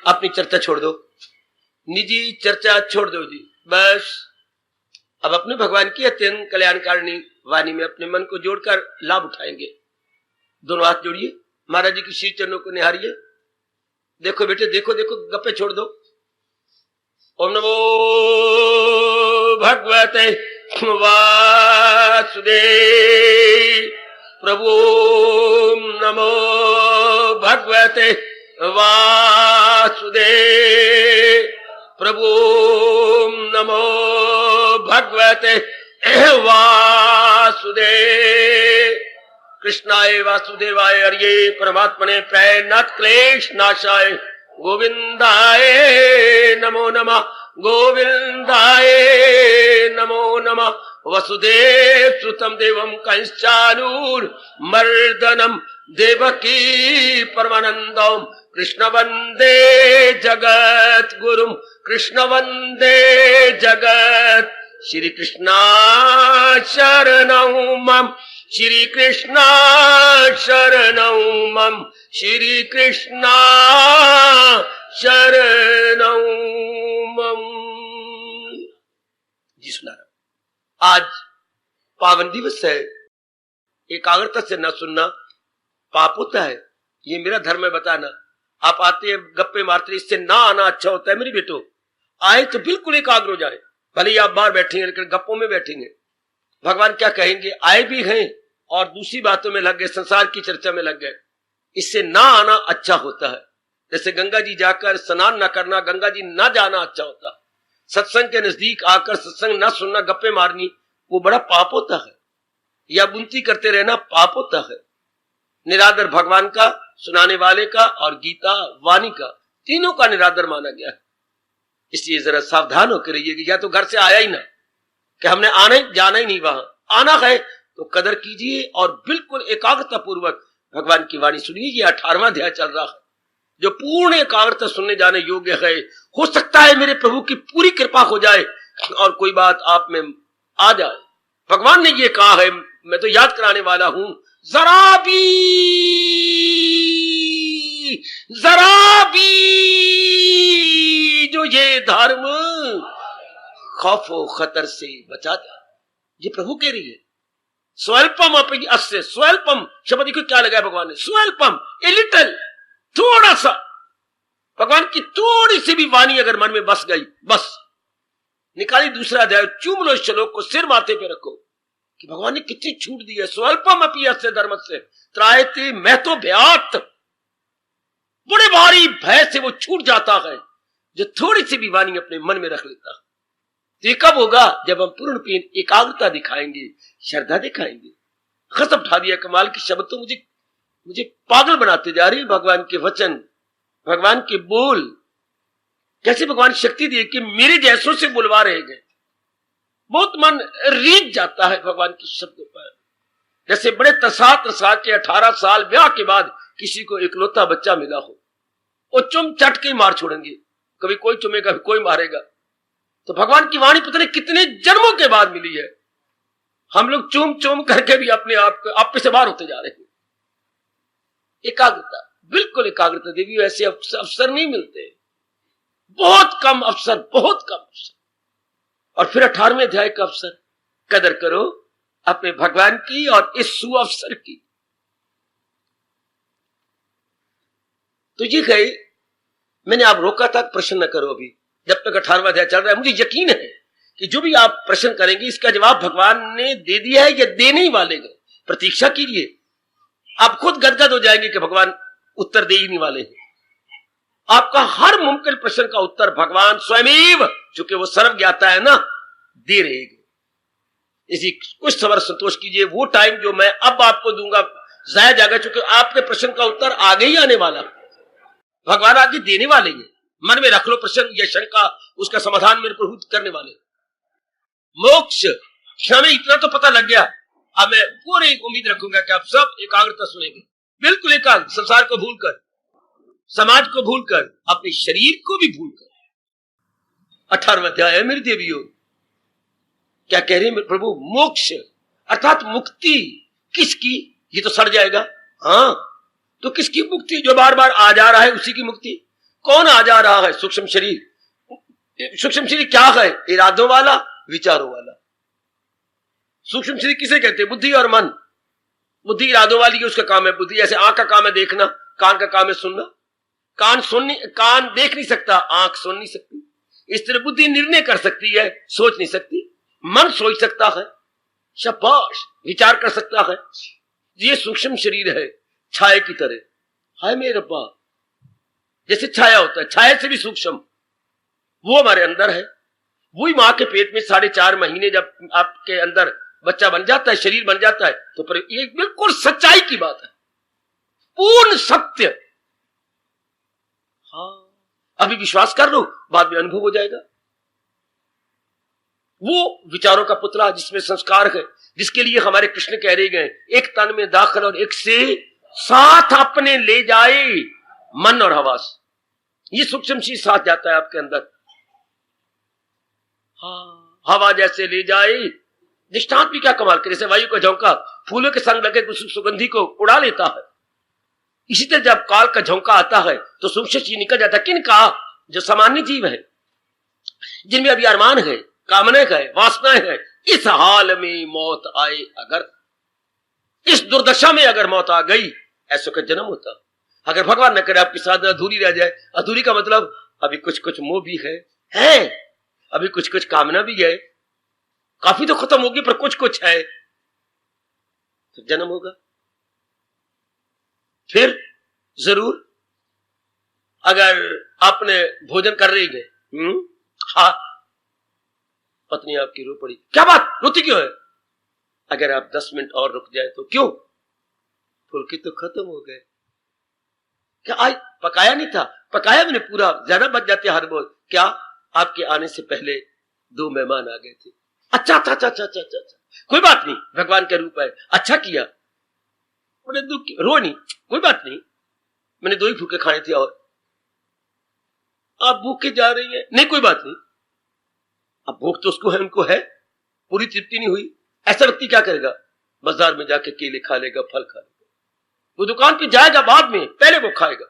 अपनी चर्चा छोड़ दो, निजी चर्चा छोड़ दो जी। बस अब अपने भगवान की अत्यंत कल्याणकारिणी वाणी में अपने मन को जोड़कर लाभ उठाएंगे। दोनों हाथ जोड़िए, महाराज जी की श्री चरणों को निहारिए। देखो बेटे, देखो देखो, गप्पे छोड़ दो। ओम नमो भगवते वासुदेव प्रभु, नमो भगवते वासुदेव प्रभु, नमो भगवते वासुदेव। कृष्णाय वासुदेवाय हरिये परमात्मने प्रेरणात् क्लेश नाशाय गोविंदाय नमो नमः, गोविंदाय नमो नमः। वसुदेव सुतम देवम कंश्चानूरमर्दनम देवकी परमानंदम कृष्ण वंदे जगत गुरुम, कृष्ण वंदे जगत। श्री कृष्णा शरणं मम, श्री कृष्णा शरणं मम, श्री कृष्णा शरणं मम। जी सुना रहा। आज पावन दिवस है, एकाग्रता से न सुनना पाप होता है, ये मेरा धर्म है बताना। आप आते हैं गप्पे मारते, इससे ना आना अच्छा होता है। मेरी बेटो आए तो बिल्कुल एकाग्र हो जाए, भले ही आप बाहर बैठेंगे लेकिन गप्पों में बैठेंगे। भगवान क्या कहेंगे, आए भी हैं और दूसरी बातों में लग गए, संसार की चर्चा में लग गए, इससे ना आना अच्छा होता है। जैसे गंगा जी जाकर स्नान न करना, गंगा जी ना जाना अच्छा होता है। सत्संग के नजदीक आकर सत्संग न सुनना, गप्पे मारनी, वो बड़ा पाप होता है। या बुनती करते रहना पाप होता है। निरादर भगवान का, सुनाने वाले का और गीता वाणी का, तीनों का निरादर माना गया है। इसलिए जरा सावधान होकर रहिए। या तो घर से आया ही ना, कि हमने आना ही जाना ही नहीं, वहां आना है तो कदर कीजिए और बिल्कुल एकाग्रता पूर्वक भगवान की वाणी सुनिए। ये 18वां अध्याय चल रहा है जो पूर्ण एकाग्रता सुनने जाने योग्य है। हो सकता है मेरे प्रभु की पूरी कृपा हो जाए और कोई बात आप में आ जाए। भगवान ने ये कहा है, मैं तो याद कराने वाला हूं, जरा भी जो ये धर्म खौफो खतर से बचा जाए, ये प्रभु कह रही है। स्वल्पम अपि अस्य, स्वल्पम शब्द देखो क्या लगाया भगवान ने, स्वल्पम, ए लिटल, थोड़ा सा। भगवान की थोड़ी सी भी वाणी अगर मन में बस गई, बस निकाली दूसरा अध्याय, चूम लो श्लोक को, सिर माथे पे रखो कि भगवान ने कितनी छूट दी है। स्वल्पम अपि अस्य धर्मस्य त्रायते महतो भयात्, बड़े भारी भय से वो छूट जाता है जो थोड़ी सी भी वाणी अपने मन में रख लेता है। तो ये कब होगा, जब हम पूर्ण एकाग्रता दिखाएंगे, श्रद्धा दिखाएंगे। खत्म उठा दिया कमाल की शब्द तो मुझे पागल बनाते जा रही है। भगवान के वचन, भगवान के बोल, कैसे भगवान शक्ति दिए कि मेरे जैसों से बुलवा रहे गए। बहुत मन रीझ जाता है भगवान के शब्दों पर। जैसे बड़े तसा के 18 साल ब्याह के बाद किसी को इकलौता बच्चा मिला हो, वो चुम चट के मार छोड़ेंगे, कभी कोई चुमेगा, कभी कोई मारेगा। तो भगवान की वाणी पता नहीं कितने जन्मों के बाद मिली है। हम लोग चूम चूम करके भी अपने आप से बाहर होते जा रहे हैं। एकाग्रता, बिल्कुल एकाग्रता देवी, ऐसे अवसर नहीं मिलते, बहुत कम अवसर, बहुत कम अवसर। और फिर 18वें अध्याय का अवसर, कदर करो अपने भगवान की और इस सुअवसर की। तो ये गई, मैंने आप रोका था प्रश्न न करो अभी, जब तक 18वां अध्याय चल रहा है। मुझे यकीन है कि जो भी आप प्रश्न करेंगे इसका जवाब भगवान ने दे दिया है या देने ही वाले हैं। प्रतीक्षा कीजिए, आप खुद गदगद हो जाएंगे कि भगवान उत्तर दे ही नहीं वाले हैं। आपका हर मुमकिन प्रश्न का उत्तर भगवान स्वयं, चूंकि वो सर्व ज्ञाता है ना, दे रहेगा। इसी कुछ सबर संतोष कीजिए, वो टाइम जो मैं अब आपको दूंगा जाया जाएगा, चूंकि आपके प्रश्न का उत्तर आगे ही आने वाला, भगवान आगे देने वाले हैं। मन में रख लो प्रश्न या शंका, उसका समाधान मेरे प्रभु करने वाले। मोक्ष हमें इतना तो पता लग गया, अब मैं पूरी उम्मीद रखूंगा कि आप सब एकाग्रता सुनेंगे, बिल्कुल एकाग्र, संसार को भूलकर, समाज को भूलकर, अपने शरीर को भी भूलकर। 18वां अध्याय है मेरी देवियों। क्या कह रहे हैं प्रभु, मोक्ष अर्थात मुक्ति। किसकी, ये तो सड़ जाएगा। हाँ, तो किसकी मुक्ति? जो बार बार आ जा रहा है उसी की मुक्ति। कौन आ जा रहा है? सूक्ष्म शरीर। सूक्ष्म शरीर क्या है? इरादों वाला, विचारों वाला। सूक्ष्म शरीर किसे कहते हैं? बुद्धि और मन। बुद्धि इरादों वाली, उसका काम है बुद्धि। जैसे आंख का काम है देखना, कान का काम है सुनना। कान देख नहीं सकता, आंख सुन नहीं सकती। इस तरह बुद्धि निर्णय कर सकती है, सोच नहीं सकती। मन सोच सकता है, शाबाश, विचार कर सकता है। ये सूक्ष्म शरीर है, छाया की तरह। हाय मेरे रब्बा, जैसे छाया होता है, छाया से भी सूक्ष्म, वो हमारे अंदर है। वही मां के पेट में 4.5 महीने जब आपके अंदर बच्चा बन जाता है, शरीर बन जाता है, तो पर ये बिल्कुल सच्चाई की बात है, पूर्ण सत्य। हाँ, अभी विश्वास कर लो, बाद में अनुभव हो जाएगा। वो विचारों का पुतला जिसमें संस्कार है, जिसके लिए हमारे कृष्ण कह रहे गए, एक तन में दाखिल और एक से साथ अपने ले जाए मन और हवास। ये सूक्ष्म चीज साथ जाता है आपके अंदर। हाँ, हवा जैसे ले जाए। दृष्टांत भी क्या कमाल के, जैसे वायु का झोंका फूलों के संग लगे कुछ सुगंधी को उड़ा लेता है, इसी तरह जब काल का झोंका आता है तो सूक्ष्म चीज निकल जाता है। किनका? जो सामान्य जीव है, जिनमें अभी अरमान है, कामना है, वासनाएं है। इस हाल में मौत आए अगर, इस दुर्दशा में अगर मौत आ गई, ऐसा का जन्म होता। अगर भगवान न करे आपकी साधना अधूरी रह जाए, अधूरी का मतलब अभी कुछ कुछ मोह भी है, अभी कुछ कुछ कामना भी है, काफी तो खत्म होगी पर कुछ कुछ है, तो जन्म होगा। फिर जरूर अगर आपने भोजन कर रही गए, हाँ, पत्नी आपकी रो पड़ी, क्या बात, रोती क्यों है? अगर आप 10 मिनट और रुक जाए तो क्यों? फुलकी तो खत्म हो गए। क्या आज पकाया नहीं था? पकाया मैंने पूरा, ज्यादा बच जाते हर बोल। क्या आपके आने से पहले 2 मेहमान आ गए थे? अच्छा, कोई बात नहीं, भगवान का रूप है, अच्छा किया। बड़े दुख, रो नहीं, कोई बात नहीं, मैंने 2 ही फुलके खाए थे और आप भूखे जा रही है, नहीं कोई बात नहीं। अब भूख तो उसको है, उनको है, पूरी तृप्ति नहीं हुई। ऐसा व्यक्ति क्या करेगा? बाजार में जाके केले खा लेगा, फल खा लेगा। वो दुकान पे जाएगा बाद में, पहले वो खाएगा।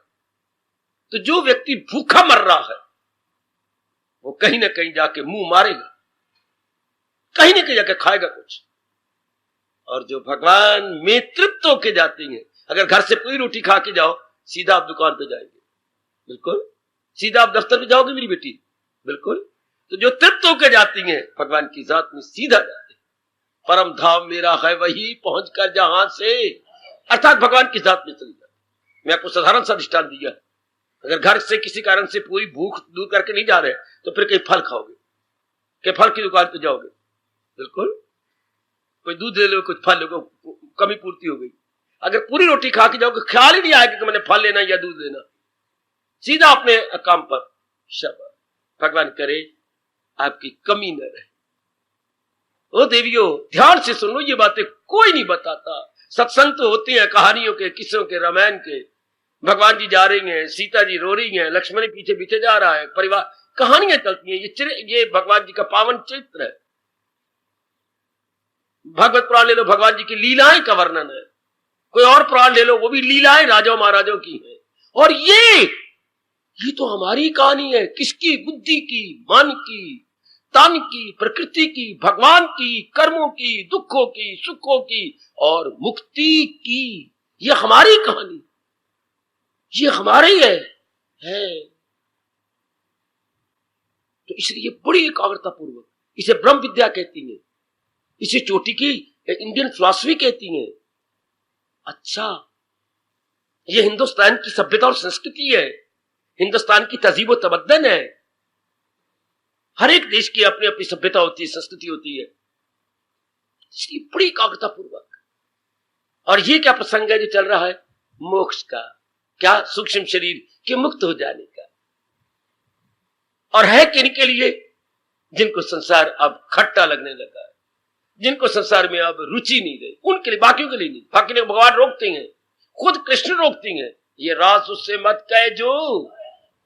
तो जो व्यक्ति भूखा मर रहा है, वो कहीं ना कहीं जाके मुंह मारेगा, कहीं ना कहीं जाके खाएगा कुछ। और जो भगवान में तृप्त होके जाती हैं, अगर घर से पूरी रोटी खा के जाओ, सीधा आप दुकान पे जाएंगे, बिल्कुल सीधा आप दफ्तर पे जाओगे मेरी बेटी, बिल्कुल। तो जो तृप्त होकर जाती हैं भगवान की जात में, सीधा जाते हैं। परम धाम मेरा है वही पहुंचकर जहां से, अर्थात भगवान की जात में चली जाती। मैं आपको साधारण सा दृष्टांत दिया, अगर घर से किसी कारण से पूरी भूख दूर करके नहीं जा रहे तो फिर कहीं फल खाओगे, कि फल की दुकान पे जाओगे, बिल्कुल कोई दूध ले लो, कुछ फल लो, कमी पूर्ति हो गई। अगर पूरी रोटी खा के जाओगे, ख्याल ही नहीं आएगा कि मैंने फल लेना या दूध लेना, सीधा अपने काम पर। शाबाश, भगवान करे आपकी कमी न रहे। ओ देवियों, ध्यान से सुनो, ये बातें कोई नहीं बताता। सत्संग तो होते हैं कहानियों के, किस्सों के, रामायण के। भगवान जी जा रही हैं, सीता जी रो रही हैं, लक्ष्मण पीछे पीछे जा रहा है, परिवार, कहानियां चलती हैं। ये भगवान जी का पावन चरित्र है। भागवत पुराण ले लो, भगवान जी की लीलाएं का वर्णन है। कोई और पुराण ले लो, वो भी लीलाएं राजाओं महाराजों की है। और ये तो हमारी कहानी है। किसकी? बुद्धि की, मन की, तन की, प्रकृति की, भगवान की, कर्मों की, दुखों की, सुखों की और मुक्ति की। ये हमारी कहानी, ये हमारी है। तो इसलिए बड़ी एकाग्रता पूर्वक, इसे ब्रह्म विद्या कहती है, इसे चोटी की इंडियन फिलॉसफी कहती है। अच्छा, ये हिंदुस्तान की सभ्यता और संस्कृति है, हिंदुस्तान की तहजीब और तमद्दन है। हर एक देश की अपनी अपनी सभ्यता होती है, संस्कृति होती है, इसलिए बड़ी एकाग्रता पूर्वक। और ये क्या प्रसंग है जो चल रहा है? मोक्ष का। क्या? सूक्ष्म शरीर के मुक्त हो जाने का। और है किनके लिए? जिनको संसार अब खट्टा लगने लगा है, जिनको संसार में अब रुचि नहीं रही, उनके लिए, बाकियों के लिए नहीं। बाकी ने भगवान रोकते हैं, खुद कृष्ण रोकते हैं, ये रास उससे मत कहे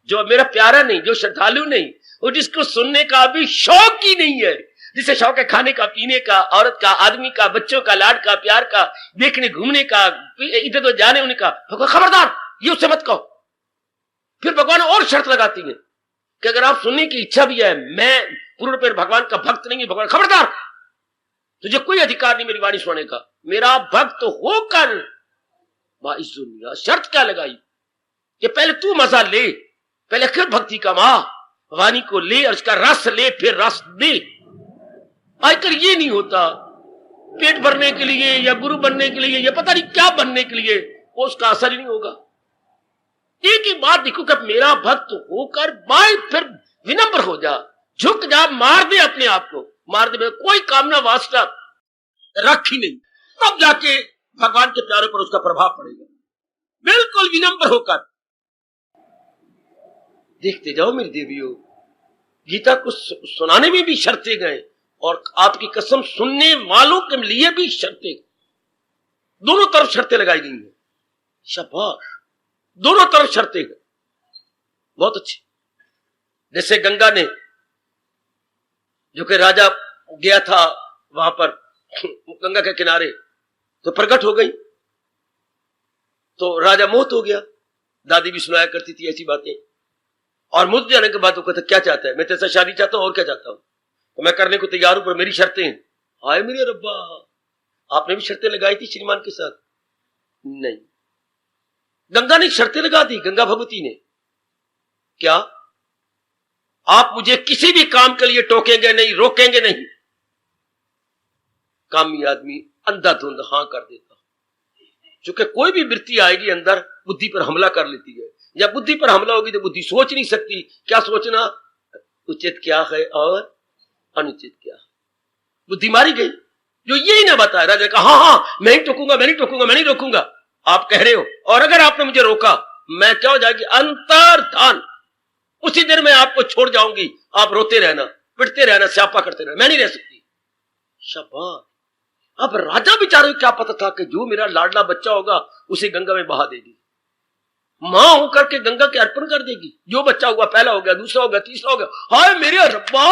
जो मेरा प्यारा नहीं, जो श्रद्धालु नहीं, और जिसको सुनने का अभी शौक ही नहीं है, जिसे शौक है खाने का, पीने का, औरत का, आदमी का, बच्चों का, लाड का, प्यार का, देखने घूमने का, इधर तो जाने उन्हें का, खबरदार ये उससे मत कहो। फिर भगवान और शर्त लगाती है कि अगर आप सुनने की इच्छा भी है, मैं पूर्ण रूप में भगवान का भक्त नहीं, भगवान खबरदार, तुझे कोई अधिकार नहीं मेरी वाणी सुनने का, मेरा भक्त होकर इस दुनिया। शर्त क्या लगाई कि पहले तू मजा ले, पहले फिर भक्ति कमा, वाणी को ले और उसका रस ले, फिर रस दे। आजकल ये नहीं होता, पेट भरने के लिए या गुरु बनने के लिए या पता नहीं क्या बनने के लिए, वो उसका असर ही नहीं होगा। एक ही बात देखो कि मेरा भक्त होकर बाय, फिर विनम्र हो जा, झुक जा, मार दे अपने आप को, मार दे, कोई कामना वास्ता रख ही नहीं, तब जाके भगवान के प्यारों पर उसका प्रभाव पड़ेगा। बिल्कुल विनम्र होकर देखते जाओ मेरी देवियों, गीता को सुनाने में भी शर्तें गए और आपकी कसम सुनने वालों के लिए भी शर्तें, दोनों तरफ शर्तें लगाई गई हैं। शाबाश, दोनों तरफ शर्तें हैं, बहुत अच्छी। जैसे गंगा ने, जो कि राजा गया था वहां पर गंगा के किनारे, तो प्रकट हो गई, तो राजा मोहित हो गया। दादी भी सुनाया करती थी ऐसी बातें, और मुझ जाने के बाद वो कहता क्या चाहता है, मैं तेरे से शादी चाहता हूं और क्या चाहता हूं, तो मैं करने को तैयार हूं, पर मेरी शर्तें हैं। हाय मेरे रब्बा, आपने भी शर्तें लगाई थी श्रीमान के साथ? नहीं, गंगा ने शर्तें लगा दी, गंगा भगवती ने। क्या आप मुझे किसी भी काम के लिए टोकेंगे नहीं, रोकेंगे नहीं? कामी आदमी अंधाधुंध हां कर देता, क्योंकि कोई भी वृत्ति आएगी अंदर, बुद्धि पर हमला कर लेती है। जब बुद्धि पर हमला होगी तो बुद्धि सोच नहीं सकती। क्या सोचना, उचित क्या है और अनुचित क्या है, बुद्धि मारी गई। जो यही ना बताया, राजा का हाँ हाँ मैं नहीं टोकूंगा, मैं नहीं टोकूंगा, मैं नहीं रोकूंगा, आप कह रहे हो, और अगर आपने मुझे रोका मैं क्या हो जाएगी, अंतर्धान, उसी दिन मैं आपको छोड़ जाऊंगी, आप रोते रहना, पिटते रहना, स्यापा करते रहना, मैं नहीं रह सकती। शाबाश। अब राजा बेचारे को क्या पता था कि जो मेरा लाडला बच्चा होगा उसे गंगा में बहा देगी, मां होकर के गंगा के अर्पण कर देगी। जो बच्चा हुआ, पहला हो गया, दूसरा हो गया, तीसरा हो गया, हाय मेरे रब्बा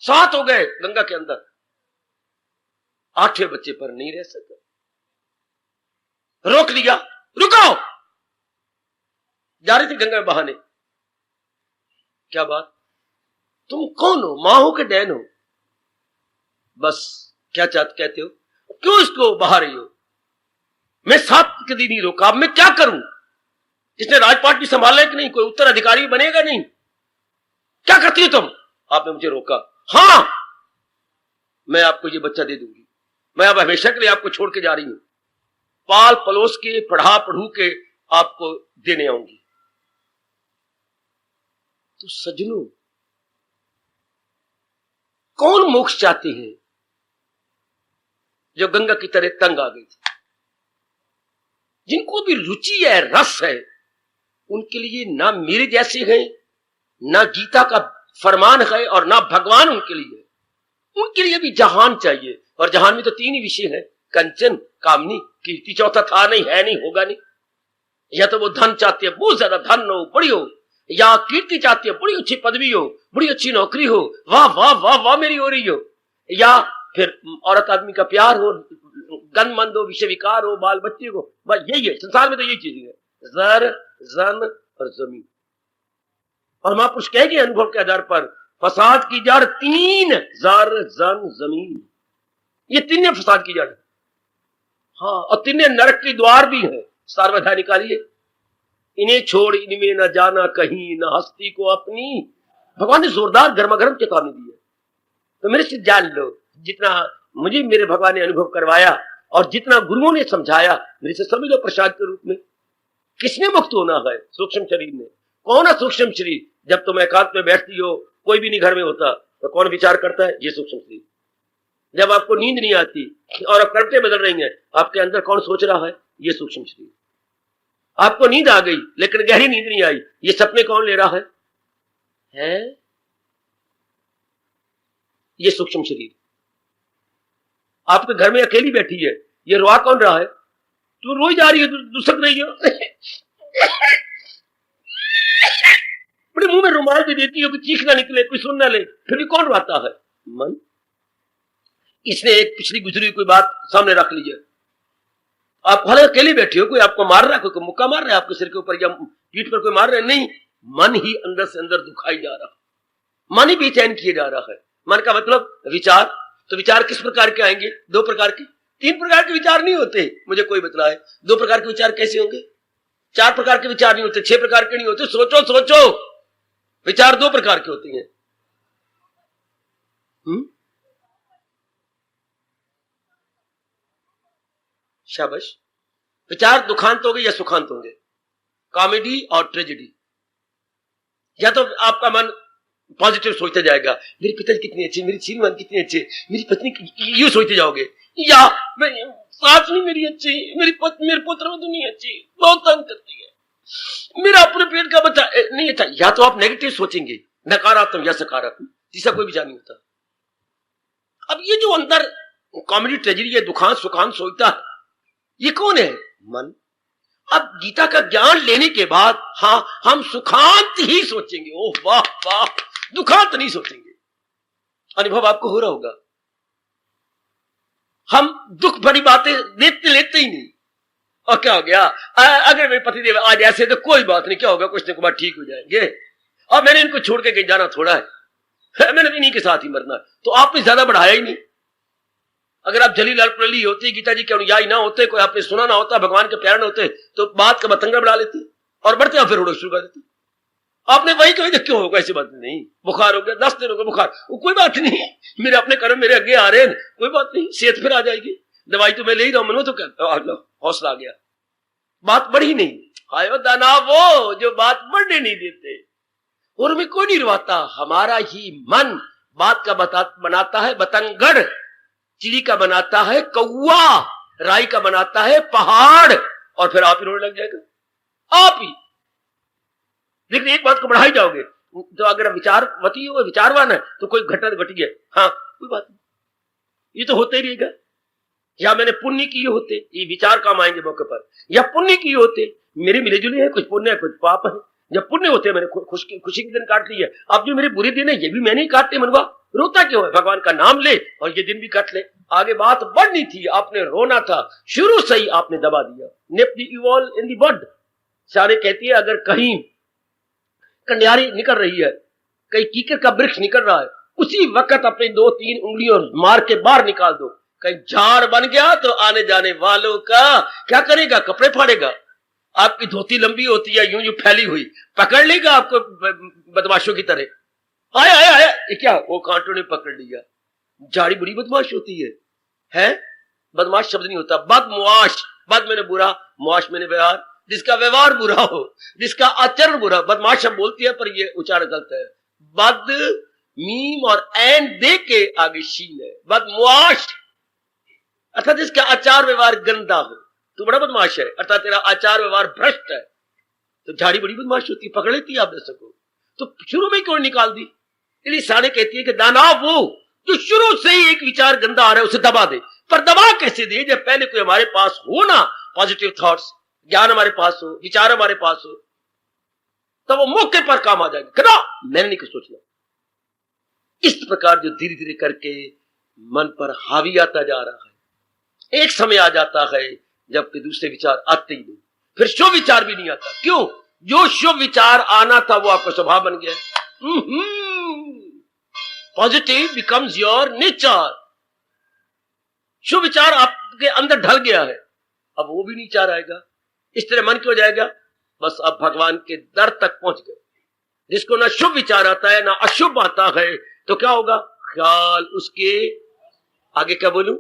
7 हो गए गंगा के अंदर, 8वें बच्चे पर नहीं रह सका, रोक लिया, रुको, जा रही थी गंगा में बहाने। क्या बात, तुम कौन हो, मां हो कि डैन हो? बस क्या कहते हो, क्यों इसको बहा रही हो? मैं 7 कभी नहीं रोका, अब मैं क्या करूं? इसने राजपाट भी संभाला कि नहीं, कोई उत्तराधिकारी बनेगा नहीं, क्या करती हो तुम? आपने मुझे रोका, हाँ मैं आपको ये बच्चा दे दूंगी, मैं अब हमेशा के लिए आपको छोड़ के जा रही हूं, पाल पलोस के पढ़ा पढ़ू के आपको देने आऊंगी। तो सज्जनों, कौन मोक्ष चाहते हैं? जो गंगा की तरह तंग आ गई थी, जिनको भी रुचि है, रस है, उनके लिए ना मेरे जैसे हैं, ना गीता का फरमान है, और ना भगवान उनके लिए है। उनके लिए भी जहान चाहिए, और जहान में तो 3 ही विषय है, कंचन, कामनी, कीर्ति। चौथा था नहीं, है नहीं, होगा नहीं। या तो वो धन चाहते हैं, बहुत ज्यादा धन हो, बड़ी हो, या कीर्ति चाहते हैं, बड़ी अच्छी पदवी हो, बड़ी अच्छी नौकरी हो, वाह वाह वाह वाह मेरी हो रही हो, या फिर औरत आदमी का प्यार हो, गंदमंद हो, विषय विकार हो, बाल बच्चे हो, बस यही है संसार में, तो यही चीज है, जर जन और जमीन। और महापुरुष कहेंगे अनुभव के आधार पर, फसाद की जड़ 3, जर जन जमीन, ये 3 फसाद की जड़ है। हाँ, और 3 नरक की द्वार भी है, सार्वधाय निकालिए, इन्हें छोड़ इनमें न जाना कहीं, न हस्ती को अपनी। भगवान ने जोरदार गर्मागर्म चेतावनी दी है, तो मेरे से जान लो, जितना मुझे मेरे भगवान ने अनुभव करवाया और जितना गुरुओं ने समझाया, मेरे से समझ लो प्रसाद के रूप में। किसने मुक्त होना है? सूक्ष्म शरीर ने। कौन है सूक्ष्म शरीर? जब तुम एकांत में बैठती हो, कोई भी नहीं घर में होता, तो कौन विचार करता है? ये सूक्ष्म शरीर। जब आपको नींद नहीं आती और अब करवटें बदल रही हैं, आपके अंदर कौन सोच रहा है? ये सूक्ष्म शरीर। आपको नींद आ गई लेकिन गहरी नींद नहीं आई, ये सपने कौन ले रहा है? ये सूक्ष्म शरीर। आपके घर में अकेली बैठी है, ये रोआ कौन रहा है? तू रोई जा रही है, दुसक रही हो, बड़े मुंह में रुमाल भी देती हो कि चीख ना निकले, कोई सुन ना ले, फिर भी कौन रोता है? मन। इसने एक पिछली गुजरी कोई बात सामने रख ली है, आप भले अकेले बैठे हो, कोई आपको मार रहा है, कोई मुक्का मार रहा है आपके सिर के ऊपर या पीठ पर कोई मार रहा है, नहीं, मन ही अंदर से अंदर दुखाई जा रहा, मन ही बेचैन किए जा रहा है। मन का मतलब विचार, तो विचार किस प्रकार के आएंगे? 2 प्रकार के, 3 प्रकार के विचार नहीं होते, मुझे कोई बतलाए 2 प्रकार के विचार कैसे होंगे? 4 प्रकार के विचार नहीं होते, 6 प्रकार के नहीं होते। सोचो सोचो, विचार 2 प्रकार के होते हैं। शाबाश। विचार दुखांत होंगे या सुखांत होंगे? कॉमेडी और ट्रेजेडी। या तो आपका मन पॉजिटिव सोचते जाएगा, मेरी पिताजी कितनी अच्छी, मेरी श्रीमान कितनी अच्छी, मेरी पत्नी, यूं सोचते जाओगे। या सास नहीं मेरी अच्छी, मेरी पुत्र नहीं अच्छी, बहुत तंग करती है, मेरा अपने पेट का बच्चा नहीं अच्छा। या तो आप नेगेटिव सोचेंगे, नकारात्मक या सकारात्मक, तीसरा कोई विचार नहीं होता। अब ये जो अंदर कॉमेडी ट्रेजेडी है, दुखांत सुखांत सोचता है, ये कौन है? मन। अब गीता का ज्ञान लेने के बाद हाँ हम सुखांत ही सोचेंगे। ओह वाह वाह, दुखांत नहीं सोचेंगे। अनुभव आपको हो रहा होगा, हम दुख भरी बातें लेते ही नहीं। और क्या हो गया, अगर मेरे पतिदेव आज ऐसे तो कोई बात नहीं, क्या होगा, कुछ दिन के बाद ठीक हो जाएंगे, और मैंने इनको छोड़ के कहीं जाना थोड़ा है, मैंने इन्हीं के साथ ही मरना। तो आपने ज्यादा बढ़ाया ही नहीं। अगर आप जली लाल प्रली होते, गीता जी के अनुयायी ना होते, कोई आपने सुना ना होता, भगवान के प्यार ना होते, तो बात का बतंगा बढ़ा लेते और बढ़ते आप फिर रोड शुरू कर देते। आपने वही कही, क्यों होगा, ऐसी बात नहीं, बुखार हो गया, 10 दिन हो गया बुखार, वो कोई बात नहीं, मेरे अपने कर्म मेरे आगे आ रहे हैं, कोई बात नहीं, सेहत फिर आ जाएगी, दवाई तो मैं ले ही रहा हूं, मनो तो क्या हौसला आ गया, बात बढ़ी नहीं। आयो दाना वो जो बात बढ़ने नहीं देते, और में कोई नहीं रुवाता, हमारा ही मन बात का बनाता है बतंगड़, चिड़ी का बनाता है कौवा, राई का बनाता है पहाड़, और फिर आप ही रोने लग जाएगा, आप ही। लेकिन एक बात को बढ़ा ही जाओगे, तो अगर विचारवती हो, विचारवान है, तो कोई घटना घटी है, हाँ कोई बात नहीं, ये तो होते ही रहेगा। या मैंने पुण्य किए होते, ये विचार काम आएंगे मौके पर, या पुण्य किए होते, मेरे मिले जुले हैं, कुछ पुण्य है कुछ पाप है। जब पुण्य होते मैंने खुशी के दिन काट ली है, अब जो मेरे बुरे दिन है ये भी मैंने ही काटते, मनवा रोता क्यों है, भगवान का नाम ले और ये दिन भी काट ले। आगे बात बढ़नी थी, आपने रोना था, शुरू से ही आपने दबा दिया। निप द इवॉल इन द बड, सारे कहती है अगर कहीं कंडियारी निकल रही है, कहीं कीकर का वृक्ष निकल रहा है, उसी वक्त अपने 2-3 उंगलियों मार के बाहर निकाल दो। कहीं झाड़ बन गया तो आने जाने वालों का क्या करेगा, कपड़े फाड़ेगा। आपकी धोती लंबी होती है, यूं यूं फैली हुई, पकड़ लेगा आपको बदमाशों की तरह। आया आया आया, ये क्या, वो कांटों ने पकड़ लिया। झाड़ी बड़ी बदमाश होती है? बदमाश शब्द नहीं होता, बदमुआश, बद मैंने बुरा, मुआश मैंने व्यवहार, जिसका व्यवहार बुरा हो, जिसका आचरण बुरा, बदमाश शब्द बोलती है पर ये उच्चारण गलत है। बद मीम और एन दे के आगे शीन है, बदमुआश अर्थात जिसका आचार व्यवहार गंदा हो, तू बड़ा बदमाश है, अर्थात तेरा आचार व्यवहार भ्रष्ट है। तो झाड़ी बड़ी बदमाश होती है, पकड़ लेती है आप दर्शक को, तो शुरू में क्यों निकाल दी? इसलिए सारे कहती है कि दाना वो जो शुरू से ही एक विचार गंदा आ रहा है उसे दबा दे। पर दबा कैसे दे? जब पहले कोई हमारे पास हो ना, पॉजिटिव थॉट्स, ज्ञान हमारे पास हो, विचार हमारे पास हो, तब वो मौके पर काम आ जाएगा। कहना मैंने नहीं कुछ सोचना। इस प्रकार जो धीरे धीरे करके मन पर हावी आता जा रहा है, एक समय आ जाता है जबकि दूसरे विचार आते ही नहीं, फिर शुभ विचार भी नहीं आता। क्यों? जो शुभ विचार आना था वो आपका स्वभाव बन गया। Positive becomes your nature. शुभ विचार आपके अंदर ढल गया है, अब वो भी नहीं चाह आएगा। इस तरह मन क्यों जाएगा? बस अब भगवान के दर तक पहुंच गए। जिसको ना शुभ विचार आता है ना अशुभ आता है, तो क्या होगा? ख्याल उसके आगे क्या बोलूं,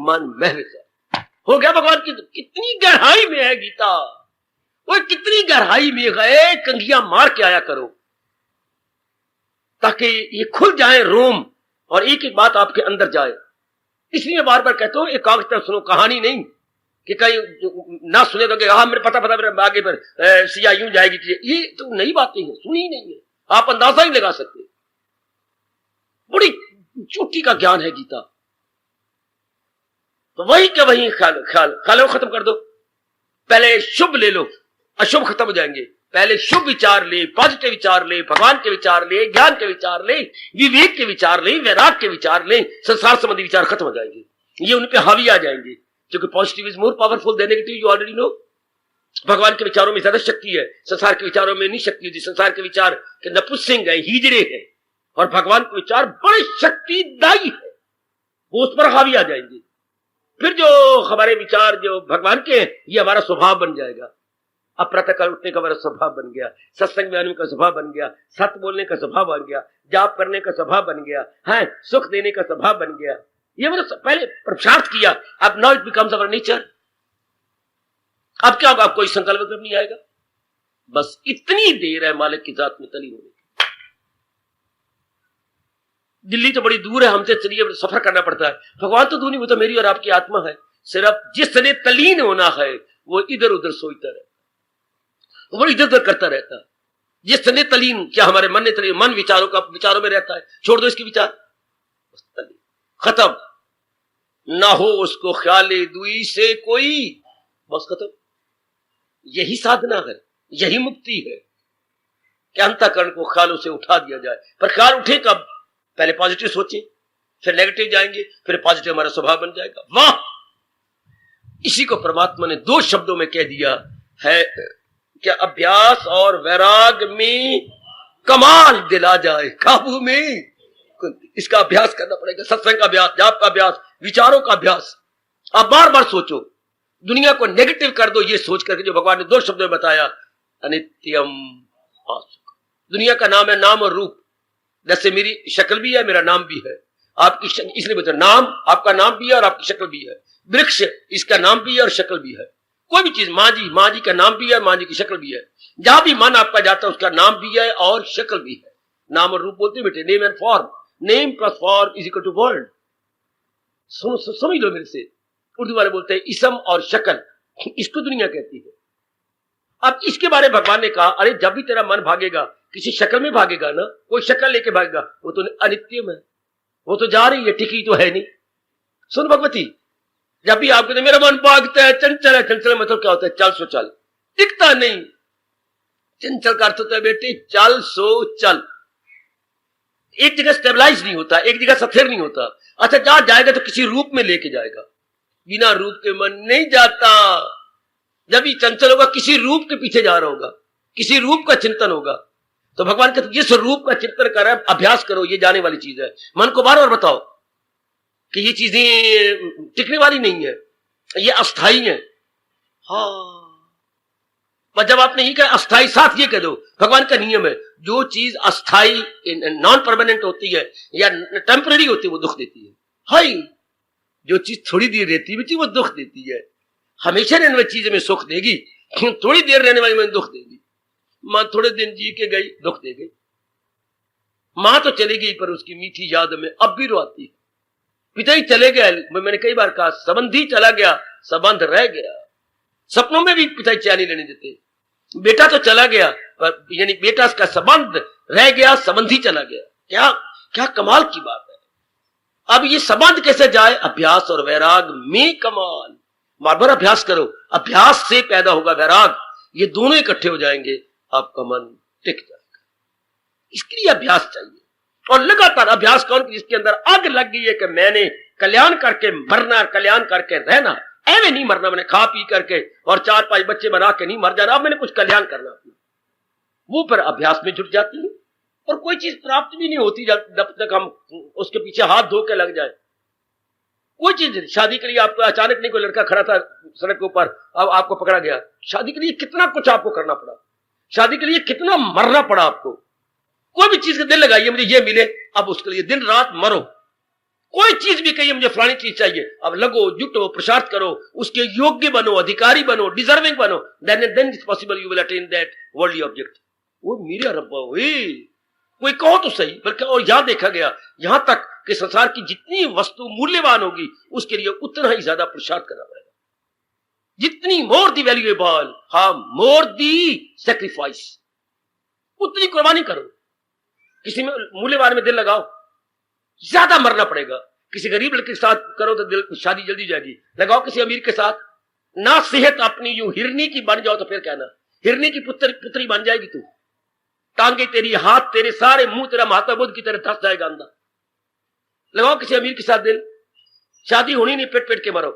मन में विचार हो गया। भगवान की कितनी गहराई में है गीता, वो कितनी गहराई में गए, कंघियां मार के आया करो ताकि ये खुल जाए रोम और एक एक बात आपके अंदर जाए। इसलिए बार बार कहता हूं, एक कागज पर सुनो, कहानी नहीं कि कहीं ना सुने तो हाँ मेरे पता मेरे आगे पर सिया यूं जाएगी, ये तो नई बातें हैं, सुनी नहीं है, आप अंदाजा ही लगा सकते। बड़ी चोटी का ज्ञान है गीता। तो वही क्या वही ख्याल खत्म कर दो। पहले शुभ ले लो, अशुभ खत्म हो जाएंगे। पहले शुभ विचार ले, पॉजिटिव विचार ले, भगवान के विचार ले, ज्ञान के विचार ले, विवेक के विचार ले, वैराग के विचार ले, संसार संबंधी विचार खत्म हो जाएंगे। ये उन पे हावी आ जाएंगे, क्योंकि positive is more powerful than negative, you already know. भगवान के विचारों में ज्यादा शक्ति है, संसार के विचारों में नहीं शक्ति होती। संसार के विचार के नपुंसक है, हिजड़े हैं, और भगवान के विचार बड़े शक्तिदायी है, वो उस पर हावी आ जाएंगे। फिर जो हमारे विचार जो भगवान के हैं, ये हमारा स्वभाव बन जाएगा। अब प्रातःकाल उठने का हमारा स्वभाव बन गया, सत्संग में आने का स्वभाव बन गया, सत्य बोलने का स्वभाव बन गया, जाप करने का स्वभाव बन गया है, सुख देने का स्वभाव बन गया। ये मैंने पहले पुरुषार्थ किया, अब now it becomes our nature. अब क्या होगा, कोई संकल्प नहीं आएगा, बस इतनी देर है मालिक की जात में तली होने की। दिल्ली तो बड़ी दूर है हमसे, चलिए सफर करना पड़ता है। भगवान तो दूर नहीं, वो तो मेरी और आपकी आत्मा है। सिर्फ जिसने तलीन होना है वो इधर उधर सोचता रहता, वो इधर उधर करता रहता। जिसने तलीन, क्या हमारे मन ने तलीन, मन विचारों में रहता है, छोड़ दो इसके विचार, खत्म। ना हो उसको ख्याले दुई से कोई, बस खत्म। यही साधना है, यही मुक्ति है कि अंतःकरण को ख्यालों से उठा दिया जाए। पर ख्याल उठे कब? पहले पॉजिटिव सोचें, फिर नेगेटिव जाएंगे, फिर पॉजिटिव हमारा स्वभाव बन जाएगा। वाह! इसी को परमात्मा ने 2 शब्दों में कह दिया है, क्या अभ्यास और वैराग में कमाल दिला जाए, काबू में। इसका अभ्यास करना पड़ेगा, सत्संग का अभ्यास, जाप का अभ्यास, विचारों का अभ्यास। आप बार बार सोचो, दुनिया को नेगेटिव कर दो ये सोच करके जो भगवान ने 2 शब्दों में बताया, अनित्यम आसुक। दुनिया का नाम है नाम और रूप। जैसे मेरी शक्ल भी है, मेरा नाम भी है, आपकी इसलिए बता, नाम आपका नाम भी है और आपकी शक्ल भी है। वृक्ष, इसका नाम भी है और शक्ल भी है। कोई भी चीज, माँ जी का नाम भी है, माँ जी की शक्ल भी है। जहां भी मन आपका जाता है उसका नाम भी है और शक्ल भी है। नाम और रूप बोलते बेटे, name and form. Name plus form is equal to world. समझ लो मेरे से। उर्दू वाले बोलते हैं इसम और शक्ल, इसको दुनिया कहती है। अब इसके बारे में भगवान ने कहा, अरे जब भी तेरा मन भागेगा किसी शक्ल में भागेगा ना, कोई शक्ल लेके भागेगा, वो तो अनित्यम है, वो तो जा रही है, टिकी तो है नहीं। सुन भगवती, जब भी आपको मेरा मन भागता है, चंचल है, चंचल मतलब क्या होता है? चल सो चल, टिकता नहीं। चंचल का अर्थ होता है बेटे चल सो चल, एक जगह स्टेबलाइज नहीं होता, एक जगह स्थिर नहीं होता। अच्छा जहां जाएगा तो किसी रूप में लेके जाएगा, बिना रूप के मन नहीं जाता। जब भी चंचल होगा किसी रूप के पीछे जा रहा होगा, किसी रूप का चिंतन होगा। तो भगवान कहते जिस रूप का चिंतन कर रहा है, अभ्यास करो, ये जाने वाली चीज है। मन को बार बार बताओ कि ये चीजें टिकने वाली नहीं है, ये अस्थाई है। हाँ, पर जब आपने ये कहा अस्थाई, साथ ये कह दो भगवान का नियम है, जो चीज अस्थाई नॉन परमानेंट होती है या टेम्पररी होती है वो दुख देती है। हाय, जो चीज थोड़ी देर रहती है वो दुख देती है। हमेशा रहने वाली चीज में सुख देगी, थोड़ी देर रहने वाली में दुख देगी। मां थोड़े दिन जी के गई, दुख दे गई। मां तो चली गई पर उसकी मीठी याद में अब भी रोती है। पिता ही चले गए, मैंने कई बार कहा, संबंधी चला गया, संबंध रह गया। सपनों में भी पिता चैन नहीं लेने देते। बेटा तो चला गया पर यानी बेटा का संबंध रह गया, संबंधी चला गया। क्या क्या कमाल की बात है। अब ये संबंध कैसे जाए? अभ्यास और वैराग में कमाल। बार बार अभ्यास करो, अभ्यास से पैदा होगा वैराग, ये दोनों इकट्ठे हो जाएंगे, आपका मन टिक जाएगा। इसके लिए अभ्यास चाहिए और लगातार अभ्यास कौन, जिसके अंदर आग लग गई है कि मैंने कल्याण करके मरना, कल्याण करके रहना। ऐवे नहीं मरना, मैंने खा पी करके और 4-5 बच्चे बना के नहीं मर जाना, अब मैंने कुछ कल्याण करना अपना। वो पर अभ्यास में जुट जाती है और कोई चीज प्राप्त भी नहीं होती जब तक हम उसके पीछे हाथ धो के लग जाए। कोई चीज, शादी के लिए आपको अचानक नहीं, कोई लड़का खड़ा था सड़क के ऊपर, अब आपको पकड़ा गया। शादी के लिए कितना कुछ आपको करना पड़ा, शादी के लिए कितना मरना पड़ा आपको। कोई भी चीज का दिल लगाइए मुझे ये मिले, अब उसके लिए दिन रात मरो। कोई चीज भी कहिए मुझे फलानी चीज चाहिए, अब लगो, जुटो, पुरुषार्थ करो, उसके योग्य बनो, अधिकारी बनो, डिजर्विंग बनो, then it's possible you will attain that worldly object. वो मेरे रब्बा हुई, कोई कहो तो सही, बल्कि और यहां देखा गया यहां तक कि संसार की जितनी वस्तु मूल्यवान होगी उसके लिए उतना ही ज्यादा पुरुषार्थ करना पड़ेगा। जितनी मोर दी वैल्यूएबल, हाँ मोर दी सेक्रीफाइस, उतनी कुर्बानी करो। किसी में मूल्यवान में दिल लगाओ, ज्यादा मरना पड़ेगा। किसी गरीब लड़के के साथ करो तो दिल शादी जल्दी जाएगी, लगाओ किसी अमीर के साथ। ना सेहत अपनी यूं हिरनी की बन जाओ तो फिर कहना हिरनी की पुत्री बन जाएगी तू। टांगे तेरी, हाथ तेरे, सारे मुंह तेरा महात्मा बुद्ध की तरह धस जाएगा अंदर। लगाओ किसी अमीर के साथ दिल, शादी होनी नहीं, पेट पेट के मरो।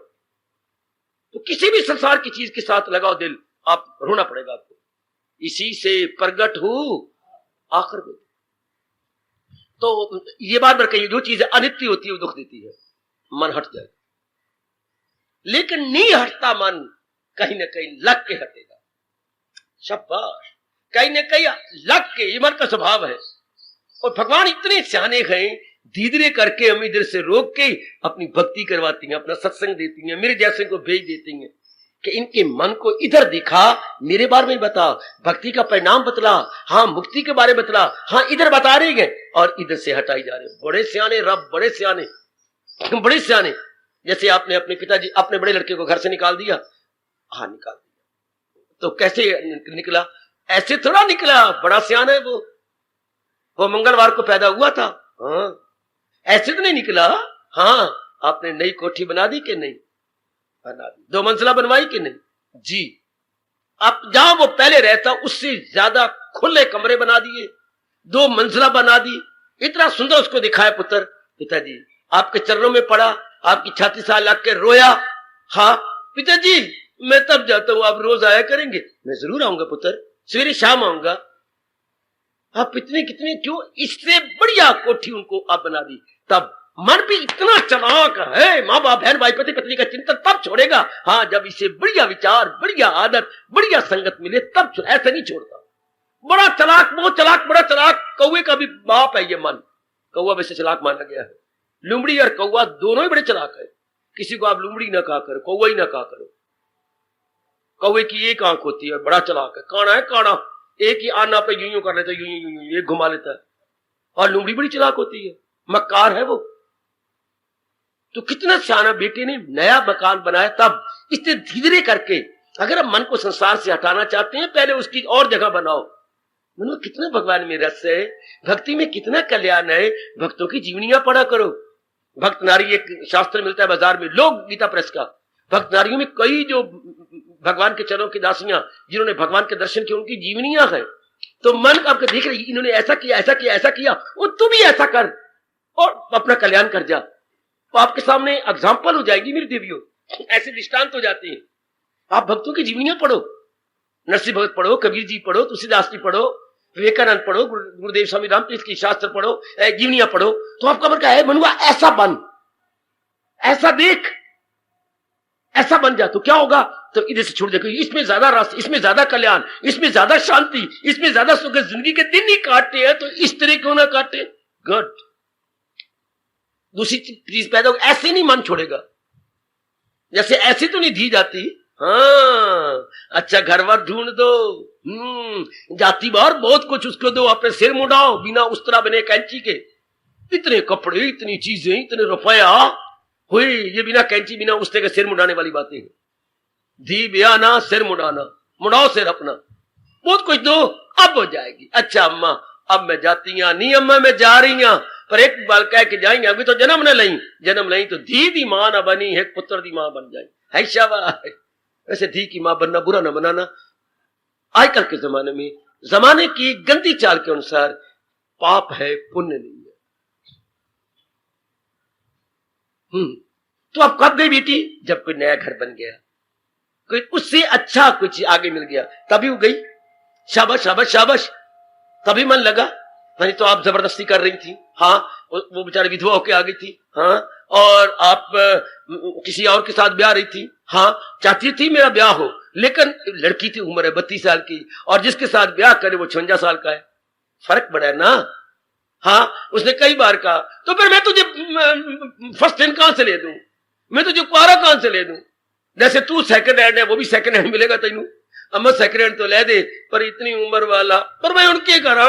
तो किसी भी संसार की चीज के साथ लगाओ दिल, आप रोना पड़ेगा आपको, इसी से प्रगट हो आखिर में। तो ये बात कही, जो चीज अनित्य होती है वो दुख देती है, मन हट जाए, लेकिन नहीं हटता मन, कहीं ना कहीं लग के हटेगा। शाबाश, कहीं ना कहीं लग के, ये मन का स्वभाव है। और भगवान इतने सियाने हैं, धीरे करके हम इधर से रोक के अपनी भक्ति करवाती हैं, अपना सत्संग देती हैं, मेरे जैसे को भेज देती हैं कि इनके मन को इधर दिखा, मेरे बारे में बता, भक्ति का परिणाम बतला, हाँ मुक्ति के बारे में बतला, हाँ इधर बता रहे हैं और इधर से हटाई जा रहे। बड़े सियाने रब, बड़े सियाने, बड़े सियाने। जैसे आपने अपने पिताजी अपने बड़े लड़के को घर से निकाल दिया, हाँ निकाल दिया, तो कैसे निकला? ऐसे थोड़ा निकला, बड़ा सियाना है वो मंगलवार को पैदा हुआ था, हाँ ऐसे तो नहीं निकला। हाँ, आपने नई कोठी बना दी कि नहीं? बना दी। 2 मंजिला बनवाई कि नहीं? जी। अब जहां वो पहले रहता उससे ज्यादा खुले कमरे बना दिए, 2 मंजिला बना दी, इतना सुंदर उसको दिखाया पुत्र। पिताजी आपके चरणों में पड़ा, आपकी छाती से लग के रोया। हाँ पिताजी मैं तब जाता हूं, आप रोज आया करेंगे? मैं जरूर आऊंगा पुत्र, सवेरे शाम आऊंगा। आप इतने कितने क्यों? इससे बढ़िया कोठी उनको आप बना दी। तब मन भी इतना चलाक है, माँ बाप बहन भाई पति पत्नी का चिंतन तब छोड़ेगा, हाँ जब इसे बढ़िया विचार, बढ़िया आदत, बढ़िया संगत मिले तब। ऐसे नहीं छोड़ता। बड़ा चलाक, बहुत चलाक, बड़ा चलाक। कौवे का भी बाप है ये मन। कौवा वैसे चलाक माना गया है। लुमड़ी और कौवा दोनों ही बड़े चलाक है। किसी को आप लुमड़ी ना कहा करो, कौवा ही ना कहा करो। कौवे की एक आंख होती है, बड़ा चलाक है। काना है काना, एक ही आना पे यूं यूं कर लेता है, यूं यूं यूं एक घुमा लेता है। और लुमड़ी बड़ी चलाक होती है, मक्कार है वो। तो कितना सियाना बेटे ने नया मकान बनाया। तब इससे धीरे करके अगर हम मन को संसार से हटाना चाहते हैं, पहले उसकी और जगह बनाओ। मनो कितना भगवान में रस है, भक्ति में कितना कल्याण है। भक्तों की जीवनियां पढ़ा करो। भक्त नारी एक शास्त्र मिलता है बाजार में, लोग गीता प्रेस का। भक्त नारियों में कई जो भगवान के चरणों की दासियां, जिन्होंने भगवान के दर्शन किए, उनकी जीवनियां हैं। तो मन आपको देख रही, इन्होंने ऐसा किया, ऐसा किया, ऐसा किया, और तू भी ऐसा कर और अपना कल्याण कर जा। तो आपके सामने एग्जाम्पल हो जाएगी मेरी देवियों, ऐसे दृष्टांत हो जाते हैं। आप भक्तों की जीवनियां पढ़ो, नरसिंह भगत पढ़ो, कबीर जी पढ़ो, तुलसीदास जी पढ़ो, विवेकानंद पढ़ो, गुरुदेव स्वामी रामकृष्ण की शास्त्र पढ़ो, जीवनियां पढ़ो। तो आपका मन क्या है, मनुआ ऐसा बन, ऐसा देख, ऐसा बन जा। तो क्या होगा? तो इधर से छोड़ देखो, इसमें ज्यादा रस, इसमें ज्यादा कल्याण, इसमें ज्यादा शांति, इसमें ज्यादा सुख। जिंदगी के दिन ही काटते हैं तो इस तरह क्यों ना काटे। गुड। दूसरी चीज पैदा होगी, ऐसे नहीं मन छोड़ेगा। जैसे ऐसे तो नहीं दी जाती। हाँ अच्छा घर वर ढूंढ दो, जाति बार बहुत कुछ उसको दो, अपने सिर मुड़ाओ बिना उस्तरा बने कैंची के। इतने कपड़े, इतनी चीजें, इतने रुपया हुई, ये बिना कैंची बिना उस्तरे के सिर मुड़ाने वाली बातें हैं। धी ब्याना सिर मुड़ाना, मुड़ाओ सिर अपना, बहुत कुछ दो अब हो जाएगी। अच्छा अम्मा अब मैं जाती हूं, नहीं अम्मा मैं जा रही हूं, पर एक बार कह के जाएंगे, अभी तो जन्म न लई, जन्म लई तो धी दी मां ना बनी है, पुत्र दी मां बन जाए। है शाबाश। वैसे धी की मां बनना बुरा न बनाना। आजकल के जमाने में जमाने की गंदी चाल के अनुसार पाप है, पुण्य नहीं है। तो अब कब गई बेटी? जब कोई नया घर बन गया, कोई उससे अच्छा कुछ आगे मिल गया, तभी वो गई। शाबाश शाबाश शाबाश, तभी मन लगा। नहीं तो आप जबरदस्ती कर रही थी। हाँ वो बेचारी विधवा होके आ गई थी। हाँ और आप किसी और के साथ ब्याह रही थी। हाँ चाहती थी मेरा ब्याह हो, लेकिन लड़की थी, उम्र है 32 साल की, और जिसके साथ ब्याह करे वो 56 साल का है। फर्क बड़ा है ना। हाँ उसने कई बार कहा, तो फिर मैं तुझे फर्स्ट हैंड कहां से ले दूं, मैं तुझे कुआरा कहां से ले दूं? जैसे तू सेकंड हैंड है, वो भी सेकंड हैंड मिलेगा तेनू। अम्मा सेकंड हैंड तो ले दे, पर इतनी उम्र वाला, पर मैं उनके करा।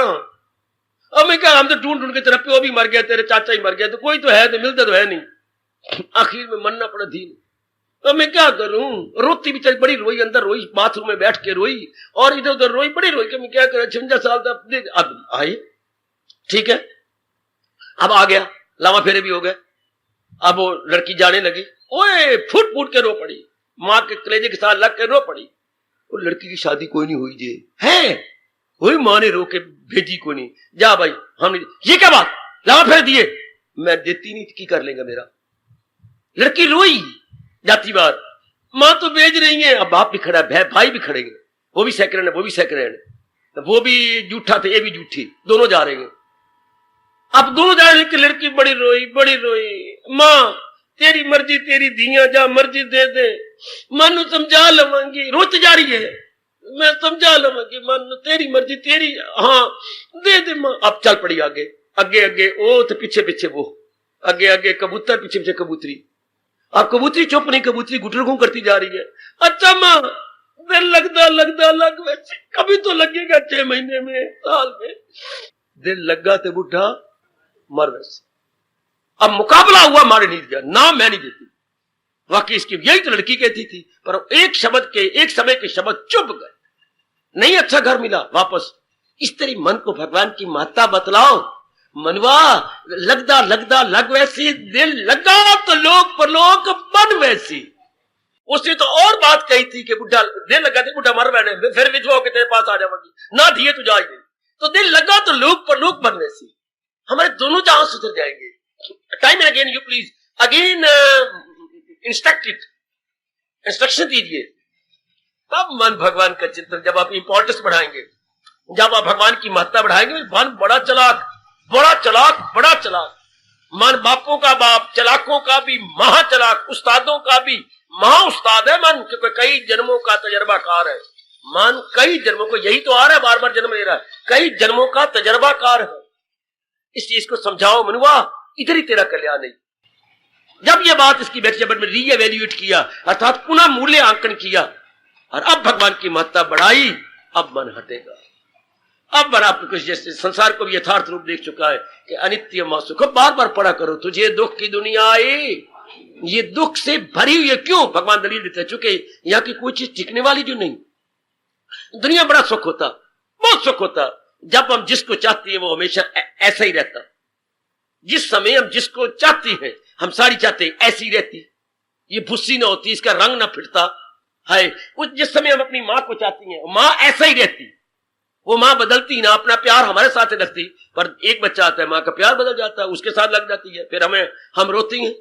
अब मैं क्या, हम तो ढूंढ ढूंढ के, तेरा प्यो भी मर गया, तेरे चाचा ही मर गया, तो कोई तो है, तो मिलता तो है नहीं। आखिर में मनना पड़ा थी। तो मैं क्या करूं? रोती भी बड़ी रोई, अंदर रोई, बाथरूम में बैठ के रोई, और इधर उधर रोई, बड़ी रोई कि मैं क्या करूं। 56 साल तक अब आई, ठीक है, अब आ गया, लावा फेरे भी हो गए। अब वो लड़की जाने लगी, ओए फुट फुट के रो पड़ी, मां के कलेजे के साथ लग के रो पड़ी। वो लड़की की शादी कोई नहीं हुई जे है, वही मां ने रो के भेजी को नहीं। जा भाई, हमने ये क्या बात, लावा फेर दिए, मैं देती नहीं, की कर लेगा मेरा। लड़की रोई जाती बात, मां तो भेज रही है, अब बाप भी खड़ा है, भाई भी खड़े, वो भी सेकंड है, वो भी सेकंड है, वो भी जूठा थे, ये भी जूठी, दोनों जा रहे हैं। अब दोनों जा रहे हैं कि लड़की बड़ी रोई, मां तेरी मर्जी, तेरी दिया जा मर्जी दे दे, मानू समझा लवांगी, रोत जा रही है, मैं समझा लवांगी मानू, तेरी मर्जी तेरी, हाँ दे दे मां। अब चल पड़ी आगे आगे आगे, ओ तो पीछे पीछे वो, आगे आगे कबूतर, पीछे पीछे कबूतरी। अब कबूतरी चुप नहीं, कबूतरी गुटर घूम करती जा रही है। अच्छा मां दिल लगदा लग वैसे, कभी तो लगेगा 6 महीने में, साल में, दिल लगा तो बुढ़ा मर वैसे। अब मुकाबला हुआ, मारे नहीं दिया ना, मैं नहीं देती। वाकई इसकी यही तो लड़की कहती थी, पर एक शब्द के, एक समय के शब्द चुप गए, नहीं अच्छा घर मिला वापस। इस तरह मन को भगवान की महत्ता बतलाओ। मनवा लगदा लग वैसी, दिल लगा तो लोग परलोक बन वैसी। उसने तो और बात कही थी कि बुढ़ा दिल लगा तो बुढ़ा मर बैठे, फिर विधवा होकर तेरे पास आ जाएगी ना, दिए तो जाएगी। तो दिल लगा तो लोग परलोक बन वैसी, हमारे दोनों जहां सुधर जाएंगे। Time and again you please again instruction दीजिए, तब मन भगवान का चिंतन, जब आप इंपॉर्टेंस बढ़ाएंगे, जब आप भगवान की महत्ता बढ़ाएंगे। मन बड़ा चलाक, मन बापों का बाप, चलाकों का भी महाचलाक, उस्तादों का भी महा उस्ताद है मन, क्योंकि कई जन्मों का तजर्बाकार है मन। कई जन्मों को, यही तो आ रहा है, बार बार जन्म ले रहा है, कई जन्मों का तजर्बाकार है। इस चीज को समझाओ मनुआ, इधर ही तेरा कल्याण है। जब यह बात इसकी बैठक में रीएवैल्यूएट किया, अर्थात पुनः मूल्यांकन किया, और अब भगवान की महत्ता बढ़ाई, अब मन हटेगा। अब मन आपको कुछ, जैसे संसार को भी यथार्थ रूप देख चुका है कि अनित्य मा सुख, बार बार पढ़ा करो, तुझे दुख की दुनिया आई, ये दुख से भरी हुई है। क्यों? भगवान दलील देते हैं, चूंकि यहाँ की कोई चीज टिकने वाली जो नहीं। दुनिया बड़ा सुख होता, बहुत सुख होता, जब हम जिसको चाहते हैं वो हमेशा ऐसा ही रहता। जिस समय हम जिसको चाहते हैं, हम सारी चाहते हैं ऐसी रहती, ये भुस्सी ना होती, इसका रंग ना फिरता है। जिस समय हम अपनी माँ को चाहती हैं, माँ ऐसा ही रहती, वो माँ बदलती ना, अपना प्यार हमारे साथ रखती। पर एक बच्चा आता है, माँ का प्यार बदल जाता है, उसके साथ लग जाती है, फिर हम रोती हैं।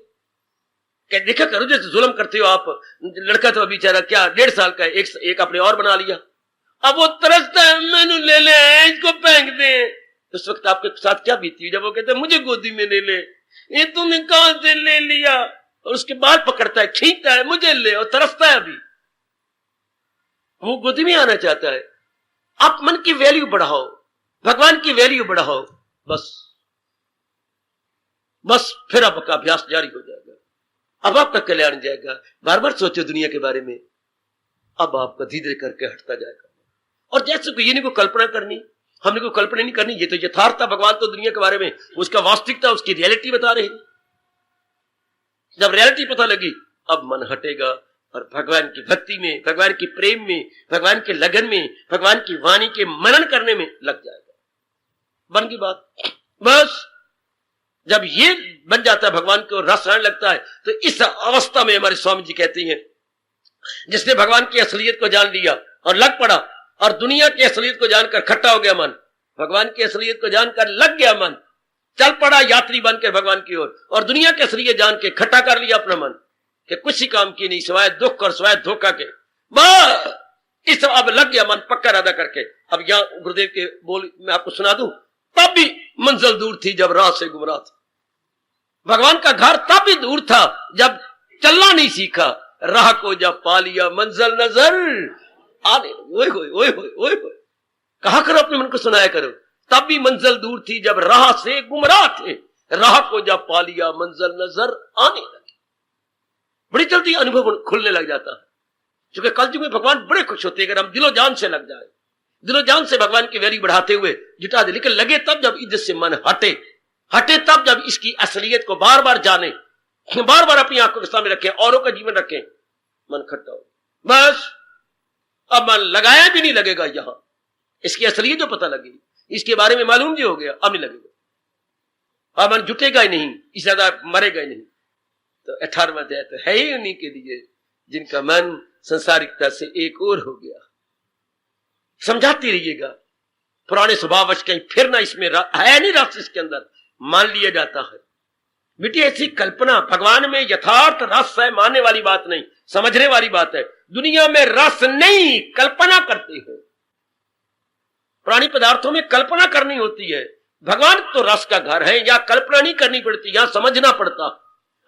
क्या देखा करो, जैसे जुल्म करते हो आप। लड़का तो बेचारा क्या 1.5 साल का है, एक आपने और बना लिया, अब वो तरसता है, मैंने ले ले इसको फेंक दे। उस वक्त आपके साथ क्या बीती है जब वो कहते हैं मुझे गोदी में ले ले, ये तूने कहां से ले लिया, और उसके बाद पकड़ता है, खींचता है, मुझे ले, और तरसता है, अभी वो गोदी में आना चाहता है। आप मन की वैल्यू बढ़ाओ, भगवान की वैल्यू बढ़ाओ, बस फिर आपका अभ्यास जारी हो जाएगा, अब आपका कल्याण जाएगा। बार बार सोचो दुनिया के बारे में, अब आपका धीरे करके हटता जाएगा। और जैसे कोई ये नहीं को कल्पना करनी, हमने कोई कल्पना नहीं करनी, ये तो यथार्थ था। भगवान तो दुनिया के बारे में, उसका वास्तविकता, उसकी रियलिटी बता रहे हैं। जब रियलिटी पता लगी, अब मन हटेगा और भगवान की भक्ति में, भगवान की प्रेम में, भगवान के लगन में, भगवान की वाणी के मनन करने में लग जाएगा। बन की बात। बस जब ये बन जाता है, भगवान को रस आने लगता है, तो इस अवस्था में हमारे स्वामी जी कहती हैं, जिसने भगवान की असलियत को जान लिया और लग पड़ा, और दुनिया की असलियत को जानकर खट्टा हो गया मन, भगवान की असलियत को जानकर लग गया मन, चल पड़ा यात्री बनकर भगवान की ओर, और दुनिया की असलियत जान के खट्टा कर लिया अपना मन कि कुछ ही काम की नहीं, सिवाय दुख और सिवाय धोखा के। बस इस अब लग गया मन पक्का इरादा करके। अब यहां गुरुदेव के बोल मैं आपको सुना दूं, तब भी मंजिल दूर थी जब राह से गुमराह था। भगवान का घर तब भी दूर था जब चलना नहीं सीखा, राह को जब पा लिया मंजिल नजर आने। ओए कहा करो, अपने मन को सुनाया करो। तब भी मंजिल दूर थी जब राह से गुमराह थे, राह को जब पा लिया मंजिल नजर आने लगी। बड़ी जल्दी अनुभव खुलने लग जाता है, क्योंकि कलयुग में भगवान बड़े खुश होते हैं अगर हम दिलो जान से लग जाए, दिलो जान से भगवान की वैल्यू बढ़ाते हुए जुटा दे। लेकिन लगे तब जब इज्जत से मन हटे तब जब इसकी असलियत को बार बार जाने, बार बार अपनी आंखों के सामने रखें, औरों का जीवन रखें, मन खट्टा हो। बस अब मन लगाया भी नहीं लगेगा, यहां इसकी असलियत जो पता लगी, इसके बारे में मालूम भी हो गया, अब नहीं लगेगा। अब मन जुटेगा ही नहीं, इससे ज्यादा मरेगा ही नहीं। तो 18वां अध्याय तो है ही उन्हीं के लिए जिनका मन संसारिकता से एक और हो गया। समझाते रहिएगा, पुराने स्वभाववश कहीं फिर ना इसमें है नहीं रस, इसके अंदर मान लिया जाता है। बेटी ऐसी कल्पना, भगवान में यथार्थ रस है, मानने वाली बात नहीं, समझने वाली बात है। दुनिया में रस नहीं, कल्पना करते हैं। प्राणी पदार्थों में कल्पना करनी होती है। भगवान तो रस का घर है, या कल्पना नहीं करनी पड़ती, यहां समझना पड़ता।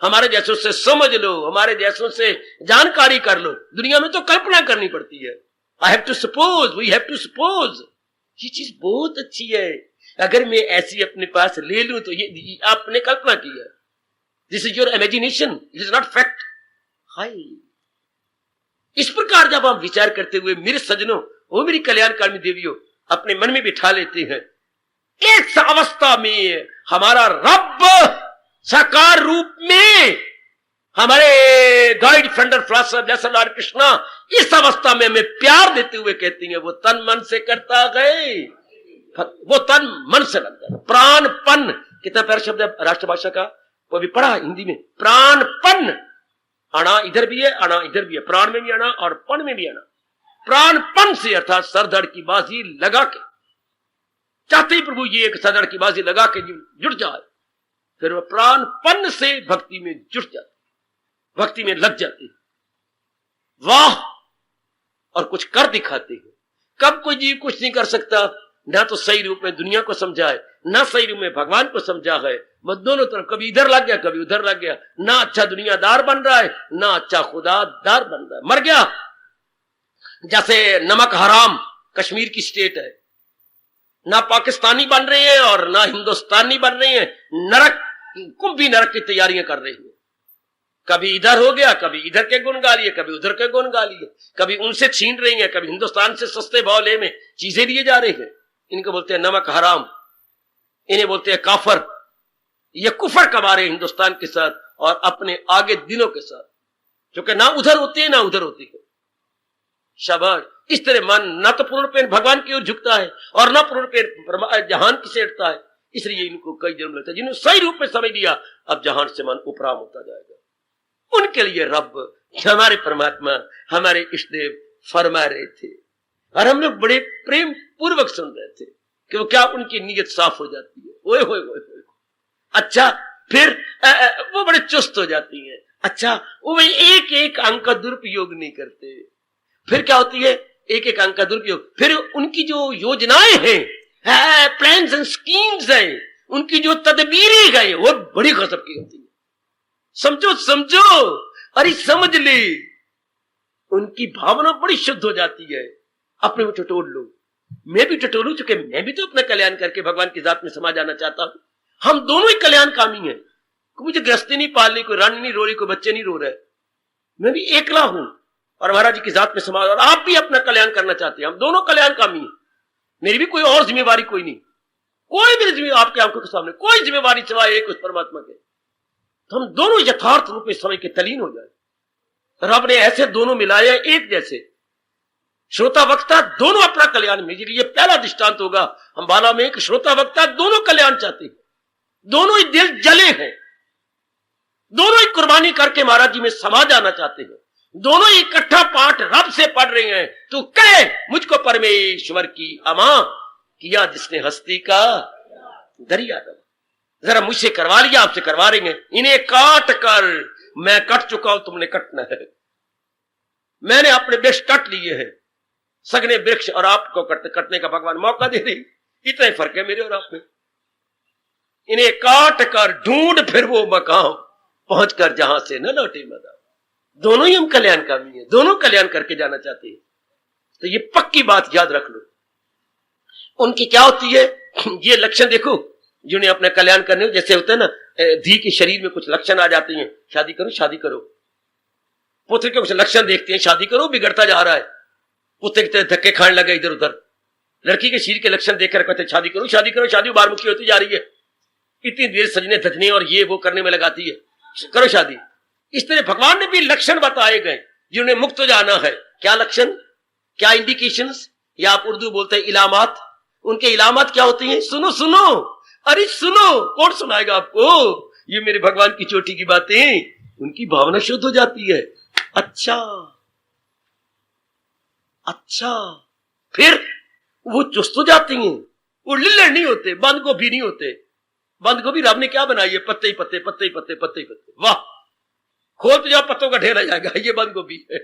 हमारे जैसों से समझ लो, हमारे जैसों से जानकारी कर लो। दुनिया में तो कल्पना करनी पड़ती है। I have to suppose, we have to suppose. ये चीज बहुत अच्छी है। अगर मैं ऐसी अपने पास ले लूं तो ये आपने कल्पना की है। This is your imagination, it is not fact. हाय, इस प्रकार जब आप विचार करते हुए मेरे सज्जनों, वो मेरी कल्याणकामी देवियों, अपने मन में बिठा लेते हैं, इस अवस्था में हमारा रब साकार रूप में, हमारे गाइड फ्रेंडर फिलोसोफर जैसा लॉर्ड कृष्णा इस अवस्था में हमें प्यार देते हुए कहती है, वो तन मन से करता गए, वो तन मन से लगता है। प्राणपन कितना प्यारा शब्द है राष्ट्रभाषा का, वो भी पढ़ा हिंदी में। प्राणपन, अणा इधर भी है, अणा इधर भी है, प्राण में भी अणा और पन में भी अणा। प्राणपन से अर्थात सरधड़ की बाजी लगा के, चाहते ही प्रभु ये एक सरधड़ की बाजी लगा के जुट जाए, फिर वह प्राणपन से भक्ति में जुट जाती, भक्ति में लग जाती। वाह, और कुछ कर दिखाते हैं। कब कोई जीव कुछ नहीं कर सकता, ना तो सही रूप में दुनिया को समझाए, ना सही रूप में भगवान को समझा है। वो दोनों तरफ कभी इधर लग गया, कभी उधर लग गया। ना अच्छा दुनियादार बन रहा है, ना अच्छा खुदादार बन रहा है, मर गया। जैसे नमक हराम कश्मीर की स्टेट है, ना पाकिस्तानी बन रहे हैं और ना हिंदुस्तानी बन रहे हैं, नरक, कुंभी नरक की तैयारियां कर रहे हैं। कभी इधर हो गया, कभी इधर के गुण गा लिए, कभी उधर के गुण गा लिए, कभी उनसे छीन रही हैं, कभी हिंदुस्तान से सस्ते भाव ले में चीजें लिए जा रहे हैं। इनको बोलते हैं नमक हराम, इन्हें बोलते हैं काफर। ये कुफर कमा रहे हिंदुस्तान के साथ और अपने आगे दिनों के साथ, जो कि ना उधर होती है ना उधर होती है। शाबाश। इस तरह मन न तो पूर्ण पेन भगवान की ओर झुकता है और न पूर्ण पेन जहान की सेठता है। इसलिए इनको कई जन्म लगता है। जिन्होंने सही रूप में समझ लिया, अब जहान से मन उपराम होता जाएगा। उनके लिए रब, हमारे परमात्मा, हमारे इष्टदेव फरमा रहे थे और हम लोग बड़े प्रेम पूर्वक सुन रहे थे कि वो क्या उनकी नीयत साफ हो जाती है। ओए होए होए, अच्छा, फिर वो बड़े चुस्त हो जाती है। अच्छा, वो एक एक अंक का दुरुपयोग नहीं करते। फिर क्या होती है, एक एक अंक का दुरुपयोग। फिर उनकी जो योजनाएं हैं, प्लान्स एंड स्कीम्स हैं, उनकी जो तदबीरें हैं, वो बड़ी गजब की होती है। समझो समझो, अरे समझ ले, उनकी भावना बड़ी शुद्ध हो जाती है। अपने में टटोल लो, मैं भी टटोलू, चुके मैं भी तो अपना कल्याण करके भगवान की जात में समा जाना चाहता हूं। हम दोनों ही कल्याणकामी हैं। मुझे गृहस्थी नहीं पालनी, कोई रानी नहीं रो रही, कोई बच्चे नहीं रो रहे, मैं भी एकला हूं और महाराज जी की जात में समा, और आप भी अपना कल्याण करना चाहते हैं। हम दोनों कल्याणकामी हैं। मेरी भी कोई और जिम्मेवारी कोई नहीं, कोई मेरी जिम्मेवारी आपके आंखों के सामने कोई जिम्मेवारी सिवाय एक उस परमात्मा के। तो हम दोनों यथार्थ रूप में समय के तलीन हो जाए। रब ने ऐसे दोनों मिलाया एक जैसे, श्रोता वक्ता दोनों अपना कल्याण में। ये पहला दृष्टांत होगा हम बाला में कि श्रोता वक्ता दोनों कल्याण चाहते हैं, दोनों ही दिल जले हैं, दोनों ही कुर्बानी करके महाराज जी में समा जाना चाहते हैं, दोनों ही इकट्ठा पाठ रब से पढ़ रहे हैं। तो कहे मुझको परमेश्वर की अमा किया जिसने हस्ती का दरिया दम। जरा मुझसे करवा लिया, आपसे करवा रहे हैं। इन्हें काट कर, मैं कट चुका हूं, तुमने कटना है। मैंने अपने वृक्ष कट लिए हैं, सगने वृक्ष, और आपको कटने का भगवान मौका दे रही। इतना ही फर्क है मेरे और आप में। इन्हें काट कर ढूंढ फिर वो मकाम पहुंचकर जहां से न लौटे मदा। दोनों ही हम कल्याणकामी हैं, दोनों कल्याण करके जाना चाहते हैं। तो ये पक्की बात याद रख लो। उनकी क्या होती है ये लक्षण देखो, जिन्हें अपना कल्याण करने, जैसे होता है ना, धी के शरीर में कुछ लक्षण आ जाते हैं, शादी करो शादी करो। पुत्र के कुछ लक्षण देखते हैं, शादी करो, बिगड़ता जा रहा है, पुत्र की तरह धक्के खाने लगे इधर उधर। लड़की के शरीर के लक्षण देखकर कहते शादी करो शादी करो, शादी बारमुखी होती जा रही है, इतनी देर सजने धजने और ये वो करने में लगाती है, करो शादी। इस तरह भगवान ने भी लक्षण बताए गए जिन्हें मुक्त हो जाना है। क्या लक्षण, क्या इंडिकेशंस, या आप उर्दू बोलते हैं इलामात। उनके इलामात क्या होती हैं? सुनो सुनो, अरे सुनो, कौन सुनाएगा आपको ये मेरे भगवान की चोटी की बातें। उनकी भावना शुद्ध हो जाती है। अच्छा अच्छा, फिर वो चुस्त हो जाती हैं, वो लिल्लड़ नहीं होते, बंद गोभी नहीं होते, बंद गोभी रब ने क्या बनाई है? पत्ते ही पत्ते, पत्ते ही पत्ते, पत्ते ही पत्ते। वाह, खोल तो जहां पत्तों का ढेर आ जाएगा, ये बंद गोभी है।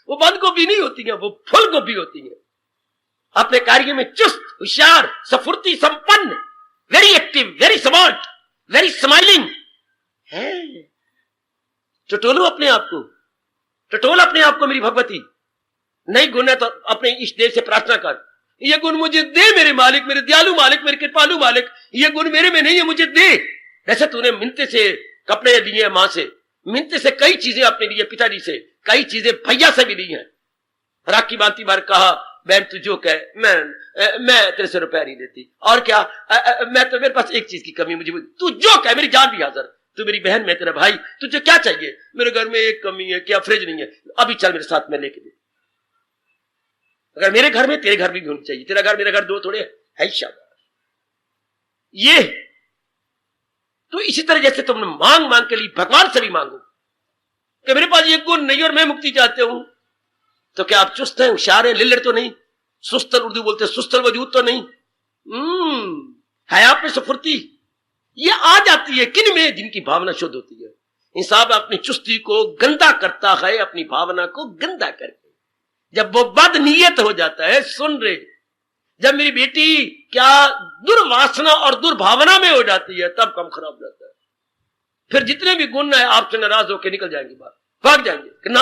वो बंद गोभी नहीं होती है, वो फूल गोभी होती है। अपने कार्य में चुस्त, होशियार, सफुर्ती, संपन्न, very active, very smart, very smiling है। टटोलो अपने आप को, टटोल अपने आप को मेरी भगवती। नहीं गुण है तो अपने इष्ट देव से प्रार्थना कर, ये गुण मुझे दे मेरे मालिक, मेरे दयालु मालिक, मेरे कृपालु मालिक, ये गुण मेरे में नहीं है, मुझे दे। जैसे तूने मिन्नते से कपड़े लिए मां से, मिन्नते से कई चीजें अपने लिए पिताजी से, कई चीजें भैया से भी ली हैं। राखी बांधती बार कहा, बहन तू जो कहे, मैं तेरे से रुपया नहीं देती। और क्या, मैं तो, मेरे पास एक चीज की कमी, मुझे तू जो कहे, मेरी जान भी हाजिर। तू मेरी बहन, मैं तेरा भाई, तुझे क्या चाहिए? मेरे घर में एक कमी है, क्या फ्रिज नहीं है? अभी चल मेरे साथ में लेके दे। अगर मेरे घर में, तेरे घर भी होनी चाहिए। तेरा घर मेरा घर दो थोड़े है। शाबाश। ये तो इसी तरह जैसे तुमने मांग मांग के लिए भगवान से भी मांगो कि मेरे पास ये गुण नहीं और मैं मुक्ति चाहते हूं, तो क्या आप चुस्त हैं, होशियार हैं, लिल्लड़ तो नहीं, सुस्तल, उर्दू बोलते सुस्तल वजूद तो नहीं, है आप में सफुर्ती? ये आ जाती है किन में? जिनकी भावना शुद्ध होती है। इंसान अपनी चुस्ती को गंदा करता है, अपनी भावना को गंदा करके। जब वो बदनीयत हो जाता है, सुन रहे, जब मेरी बेटी क्या दुर्वासना और दुर्भावना में हो जाती है, तब काम खराब जाता है। फिर जितने भी गुण है आपसे नाराज होकर निकल जाएंगे, बाहर भाग जाएंगे कि ना।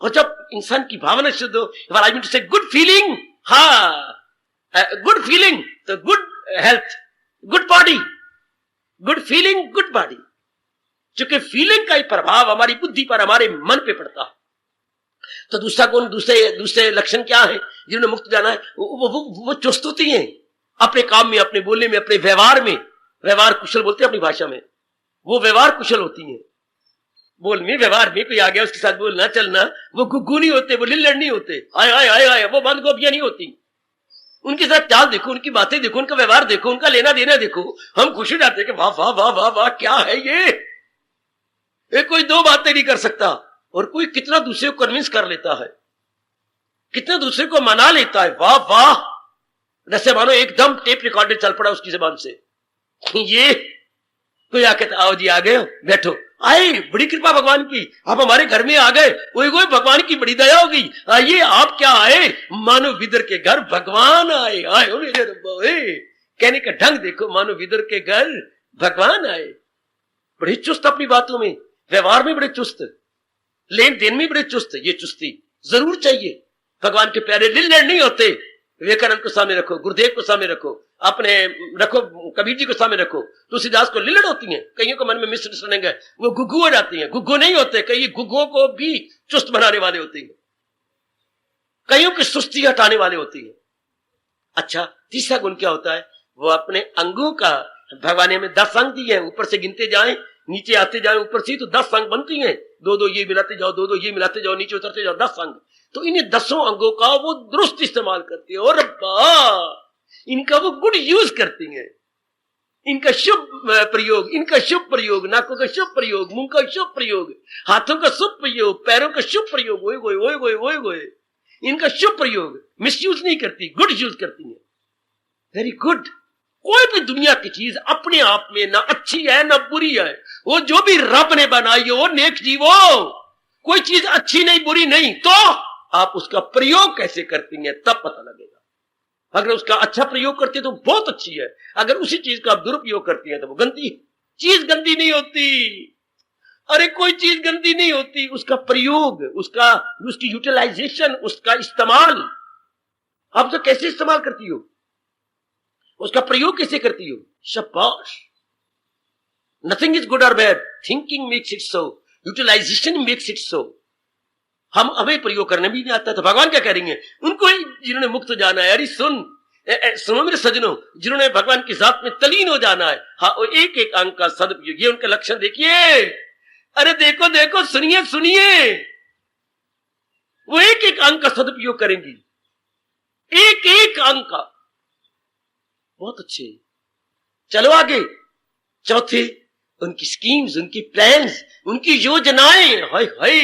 और जब इंसान की भावना शुद्ध हो, आई मीन टू से गुड फीलिंग, हाँ, गुड फीलिंग तो good health, good body, good feeling, good body. क्योंकि फीलिंग का ही प्रभाव हमारी बुद्धि पर, हमारे मन पे पड़ता है। तो दूसरा गुण, दूसरे लक्षण क्या है जिन्होंने मुक्त जाना है? वो चुस्त होती हैं अपने काम में, अपने बोलने में, अपने व्यवहार में। व्यवहार कुशल बोलते हैं अपनी भाषा में, वो व्यवहार कुशल होती हैं। बोल में, व्यवहार में, कोई आ गया उसके साथ बोलना चलना, वो गुग्गू नहीं होते, वो लिल्लड़ नहीं होते, आए आए आए आए, वो बंद गोभियां नहीं होती। उनके साथ चाल देखो, उनकी बातें देखो, उनका व्यवहार देखो, उनका लेना देना देखो, हम खुश हो जाते हैं कि वाह वाह वाह वाह वाह, क्या है ये कोई दो बातें नहीं कर सकता। और कोई कितना दूसरे को कन्विंस कर लेता है, कितना दूसरे को मना लेता है, वाह वाह। जैसे मानो एकदम टेप रिकॉर्डर चल पड़ा उसकी जबान से। ये कोई आके, आओ जी आ गए हो, बैठो, आए, बड़ी कृपा भगवान की, आप हमारे घर में आ गए, कोई भगवान की बड़ी दया होगी, आइए। आप क्या आए? मानो विदर के घर भगवान आए। आए मेरे रब्बा, कहने का ढंग देखो, मानो विदर के घर भगवान आए। बड़े चुस्त अपनी बातों में, व्यवहार में बड़े चुस्त, लेन देन में बड़े चुस्त। ये चुस्ती जरूर चाहिए। भगवान के प्यारे लिल्लड़ नहीं होते। विवेकानंद को सामने रखो, गुरुदेव को सामने रखो, अपने रखो, कबीर जी को सामने रखो, तुलसीदास को लिल्लड़ होती हैं। कईयों को मन में मिसअंडरस्टैंडिंग है, वो गुग्गू हो जाती हैं। गुग्गू नहीं होते, कई गुग्गुओं को भी चुस्त बनाने वाले होते हैं, कईयों की सुस्ती हटाने वाले होते हैं। अच्छा, तीसरा गुण क्या होता है? वो अपने अंगों का, भगवान ने हमें 10 अंग दिए हैं, ऊपर से गिनते जाएं, नीचे आते जाए, ऊपर से तो 10 अंग बनती हैं। दो ये मिलाते जाओ, दो ये मिलाते जाओ, नीचे उतरते जाओ, 10 अंग। तो इन्हें 10 अंगों का वो दुरुस्त इस्तेमाल करती है। और इनका वो गुड यूज करती हैं, इनका शुभ प्रयोग, इनका शुभ प्रयोग, नाकों का शुभ प्रयोग, मुंह का शुभ प्रयोग, हाथों का शुभ प्रयोग, पैरों का शुभ प्रयोग, ओए गोए ओए गोए ओए गोए, इनका शुभ प्रयोग। मिस यूज नहीं करती, गुड यूज करती है। Very good. कोई भी दुनिया की चीज अपने आप में ना अच्छी है ना बुरी है, वो जो भी रब ने बनाई हो, नेक जीवो, कोई चीज अच्छी नहीं बुरी नहीं, तो आप उसका प्रयोग कैसे करती हैं तब पता लगेगा। अगर उसका अच्छा प्रयोग करती है तो बहुत अच्छी है, अगर उसी चीज का आप दुरुपयोग करती है तो वो गंदी है। चीज गंदी नहीं होती, अरे कोई चीज गंदी नहीं होती, उसका प्रयोग, उसकी यूटिलाइजेशन, उसका इस्तेमाल, आप तो कैसे इस्तेमाल करती हो, उसका प्रयोग कैसे करती हो। शाबाश। नथिंग इज गुड और bad, thinking makes it so, utilization makes it so. हमें प्रयोग करने भी नहीं आता, तो भगवान क्या करेंगे? उनको जिन्होंने मुक्त जाना है, अरे सुनो मेरे सजनों, जिन्होंने भगवान की जात में तलीन हो जाना है, हाँ, वो एक एक अंग का सदुपयोग, ये उनके लक्षण देखिए। अरे देखो देखो, सुनिए सुनिए, वो एक एक अंग का सदुपयोग करेंगी, एक एक अंग का। बहुत अच्छे। चलो आगे। चौथे, उनकी स्कीम्स, उनकी प्लान्स, उनकी योजनाएं। हाय हाय,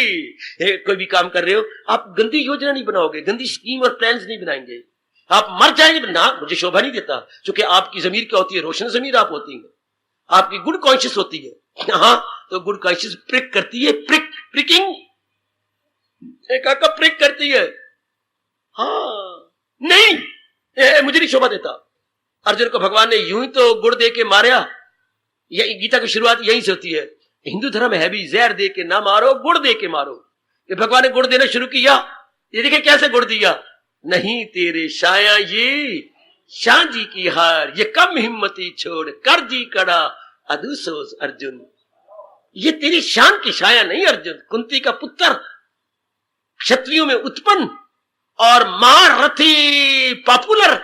कोई भी काम कर रहे हो, आप गंदी योजना नहीं बनाओगे, गंदी स्कीम और प्लान्स नहीं बनाएंगे, आप मर जाएंगे ना। मुझे शोभा नहीं देता, क्योंकि आपकी जमीर क्या होती है? रोशन जमीर आप होती है। आपकी गुड कॉन्शियस होती है, हाँ, तो गुड कॉन्शियस प्रिक करती है, प्रिकिंग प्रिक करती है। हाँ, नहीं, मुझे नहीं शोभा देता। अर्जुन को भगवान ने यूं ही तो गुड़ दे के मारा। ये गीता की शुरुआत यहीं से होती है। हिंदू धर्म है भी जहर दे के ना मारो, गुड़ दे के मारो। ये भगवान ने गुड़ देना शुरू किया। ये देखिए कैसे गुड़ दिया। नहीं तेरे शाया ये शाह जी की हार, ये कम हिम्मती छोड़ कर जी कड़ा अदुसोस अर्जुन। ये तेरी शान की छाया नहीं अर्जुन, कुंती का पुत्र, क्षत्रियों में उत्पन्न और महारथी, पॉपुलर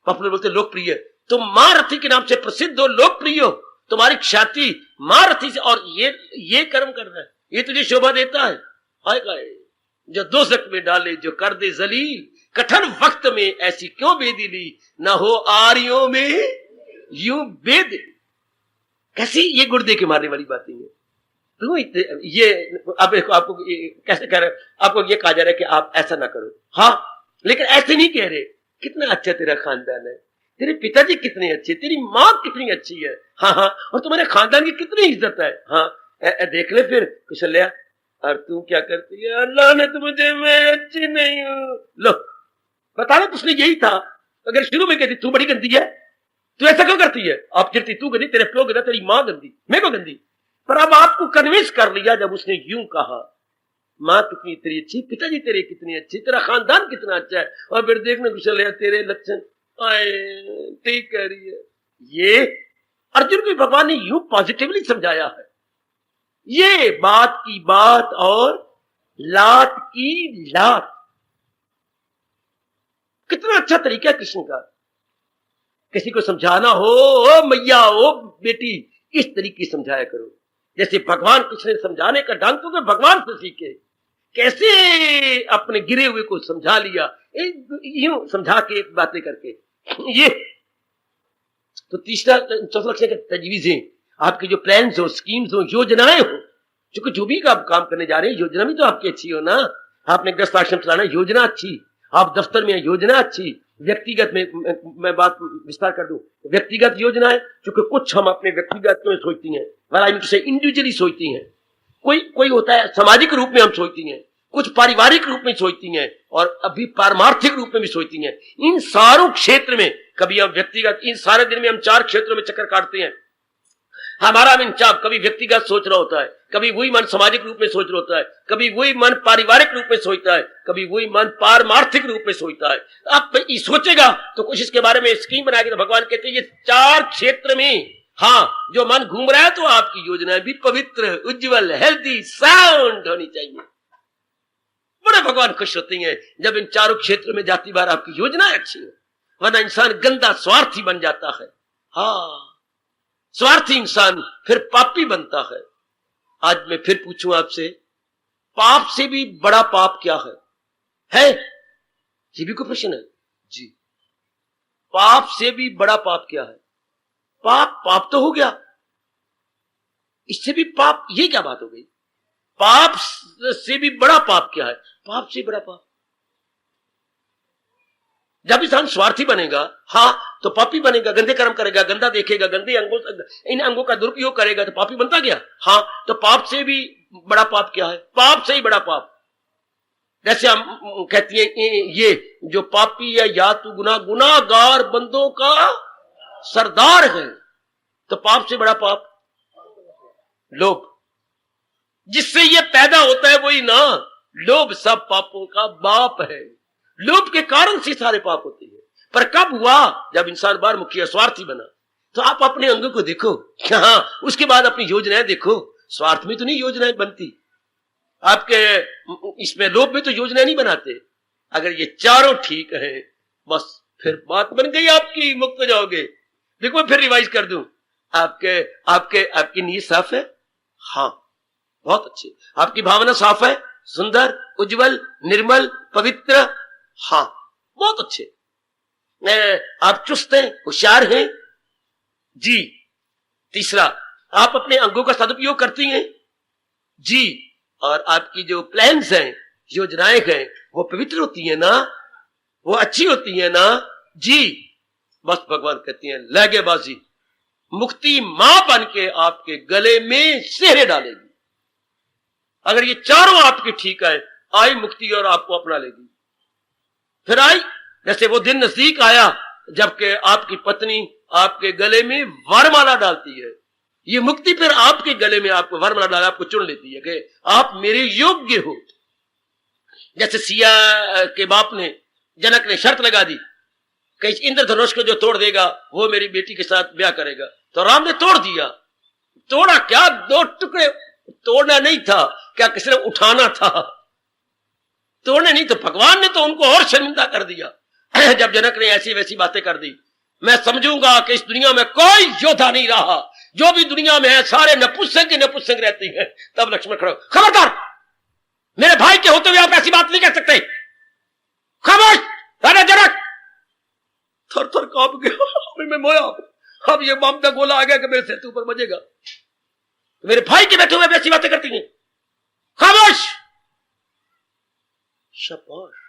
बोलते लोकप्रिय। तुम महारथी के नाम से प्रसिद्ध हो, लोकप्रिय हो, तुम्हारी ख्याति महारथी से, और ये कर्म कर रहा है, ये तुझे शोभा देता है। हाय हाय, जो दोज़ख में डाले जो कर दे जलील, कठिन वक्त में ऐसी क्यों बेदी ली, न हो आर्यों में यूं बेद। कैसी ये गुड़ दे के मारने वाली बातें हैं। तो ये अब आपको कैसे कह रहे, आपको ये कहा जा रहा है कि आप ऐसा ना करो। हाँ, लेकिन ऐसे नहीं कह रहे। कितना अच्छा तेरा खानदान है, तेरे पिताजी कितने अच्छे, तेरी माँ कितनी अच्छी है, हाँ हाँ, और तुम्हारे खानदान की कितनी इज्जत है। हाँ, देख ले फिर कुशल्या, और तू क्या करती है, अल्लाह ने तो मुझे, मैं अच्छी नहीं हूँ। लो बताना, तो उसने यही था। अगर शुरू में कहती तू बड़ी गंदी है, तू ऐसा क्यों करती है, आप चिरती तू गंदी, तेरे प्यो गंदा, तेरी माँ गंदी, मैं को गंदी। पर अब आपको कन्विंस कर लिया जब उसने यूं कहा, माँ कितनी तेरी अच्छी, पिताजी तेरे कितने अच्छे, तेरा खानदान कितना अच्छा है, और फिर देखने कुशल तेरे लक्षण आए, ठीक कह रही है। ये अर्जुन को भगवान ने यूं पॉजिटिवली समझाया है। ये बात की बात और लात की लात, कितना अच्छा तरीका है कृष्ण का। किसी को समझाना हो, ओ मैया, ओ बेटी, इस तरीके समझाया करो जैसे भगवान कृष्ण ने समझाने का ढंग तो भगवान से सीखे। कैसे अपने गिरे हुए को समझा लिया, यूं समझा के बातें करके। ये तो तीसरा चौथा लक्ष्य का तजवीजें, आपके जो प्लान्स हो, स्कीम्स हो, योजनाएं हो, क्योंकि जो भी आप काम करने जा रहे हैं, योजना भी तो आपकी अच्छी हो ना। आपने ग्रस्त आश्रम चलाना, योजना अच्छी, आप दफ्तर में योजना अच्छी, व्यक्तिगत में मैं बात विस्तार कर दूं, व्यक्तिगत योजना है, क्योंकि कुछ हम अपने व्यक्तिगत में सोचती हैं, इंडिविजुअली सोचती हैं, कोई होता है सामाजिक रूप में हम सोचती हैं, कुछ पारिवारिक रूप में सोचती हैं, और अभी पारमार्थिक रूप में भी सोचती हैं। इन सारों क्षेत्र में कभी हम व्यक्तिगत, इन सारे दिन में हम 4 क्षेत्रों में चक्कर काटते हैं। हमारा मन चाप कभी व्यक्तिगत सोच रहा होता है, कभी वही मन सामाजिक रूप में सोच रहा होता है, कभी वही मन पारिवारिक रूप में सोचता है, कभी वही मन पारमार्थिक रूप में सोचता है। अब सोचेगा तो कुछ इसके बारे में स्कीम बनाएगी। तो भगवान कहते हैं ये 4 क्षेत्र में, हाँ, जो मन घूम रहा है, तो आपकी योजना भी पवित्र, उज्जवल, हेल्दी, साउंड होनी चाहिए। बड़े भगवान खुश होते हैं जब इन 4 क्षेत्रों में जाती बार आपकी योजना अच्छी है, वरना इंसान गंदा स्वार्थी बन जाता है। हाँ, स्वार्थी इंसान फिर पापी बनता है। आज मैं फिर पूछूं आपसे, पाप से भी बड़ा पाप क्या है? ये भी कोई प्रश्न है जी। पाप से भी बड़ा पाप क्या है? पाप तो हो गया, इससे भी पाप, ये क्या बात हो गई? पाप से भी बड़ा पाप क्या है? पाप से बड़ा पाप, जब इंसान स्वार्थी बनेगा, हाँ, तो पापी बनेगा, गंदे कर्म करेगा, गंदा देखेगा, गंदे इन अंगों का दुरुपयोग करेगा, तो पापी बनता गया। हाँ, तो पाप से भी बड़ा पाप क्या है? पाप से ही बड़ा पाप, जैसे हम कहती हैं ये जो पापी है, या तो गुनाहगार बंदों का सरदार है, तो पाप से बड़ा पाप लोभ, जिससे ये पैदा होता है वही ना, लोभ सब पापों का बाप है। लोभ के कारण से सारे पाप होते हैं। पर कब हुआ? जब इंसान बार मुखिया स्वार्थी बना। तो आप अपने अंगों को देखो, हाँ, उसके बाद अपनी योजनाएं देखो। स्वार्थ में तो नहीं योजनाएं बनती, आपके इसमें लोभ में तो योजनाएं नहीं बनाते। अगर ये चारों ठीक है, बस फिर बात बन गई आपकी, मुक्त हो जाओगे। देखो मैं फिर रिवाइज कर दूं, आपकी नीयत साफ है, हाँ, बहुत अच्छी, आपकी भावना साफ है, सुंदर, उज्जवल, निर्मल, पवित्र, हाँ, बहुत अच्छे, आप चुस्त हैं, होशियार हैं जी। तीसरा, आप अपने अंगों का सदुपयोग करती हैं जी, और आपकी जो प्लान्स हैं, योजनाएं हैं, वो पवित्र होती हैं ना, वो अच्छी होती हैं ना जी। बस भगवान कहती हैं लगेबाजी मुक्ति मां बन के आपके गले में सेहरे डालेगी। अगर ये चारों आपकी ठीक है, आई मुक्ति और आपको अपना लेगी। फिर आई, जैसे वो दिन नजदीक आया जबकि आपकी पत्नी आपके गले में वरमाला डालती है, ये मुक्ति फिर आपके गले में आपको वरमाला डाल आपको चुन लेती है कि आप मेरे योग्य हो। जैसे सिया के बाप ने, जनक ने शर्त लगा दी कि इस इंद्रधनुष को जो तोड़ देगा वो मेरी बेटी के साथ ब्याह करेगा, तो राम ने तोड़ दिया। तोड़ा क्या, 2 टुकड़े, तोड़ना नहीं था, क्या किसी ने उठाना था, तोड़ने नहीं, तो भगवान ने तो उनको और शर्मिंदा कर दिया। जब जनक ने ऐसी वैसी बातें कर दी, मैं समझूंगा कि इस दुनिया में कोई योद्धा नहीं रहा, जो भी दुनिया में है सारे नपुंसक की नपुंसक रहती हैं। तब लक्ष्मण खड़ा, खबरदार, मेरे भाई के होते हुए आप ऐसी बात नहीं कर सकते, खामोश। राजा जनक थर थर कांप गया, मैं मोया, अब ये बम का गोला आ गया कि मेरे सिर के ऊपर बजेगा, मेरे भाई के बैठे हुए ऐसी बातें करती हैं, खामोश। शाबाश।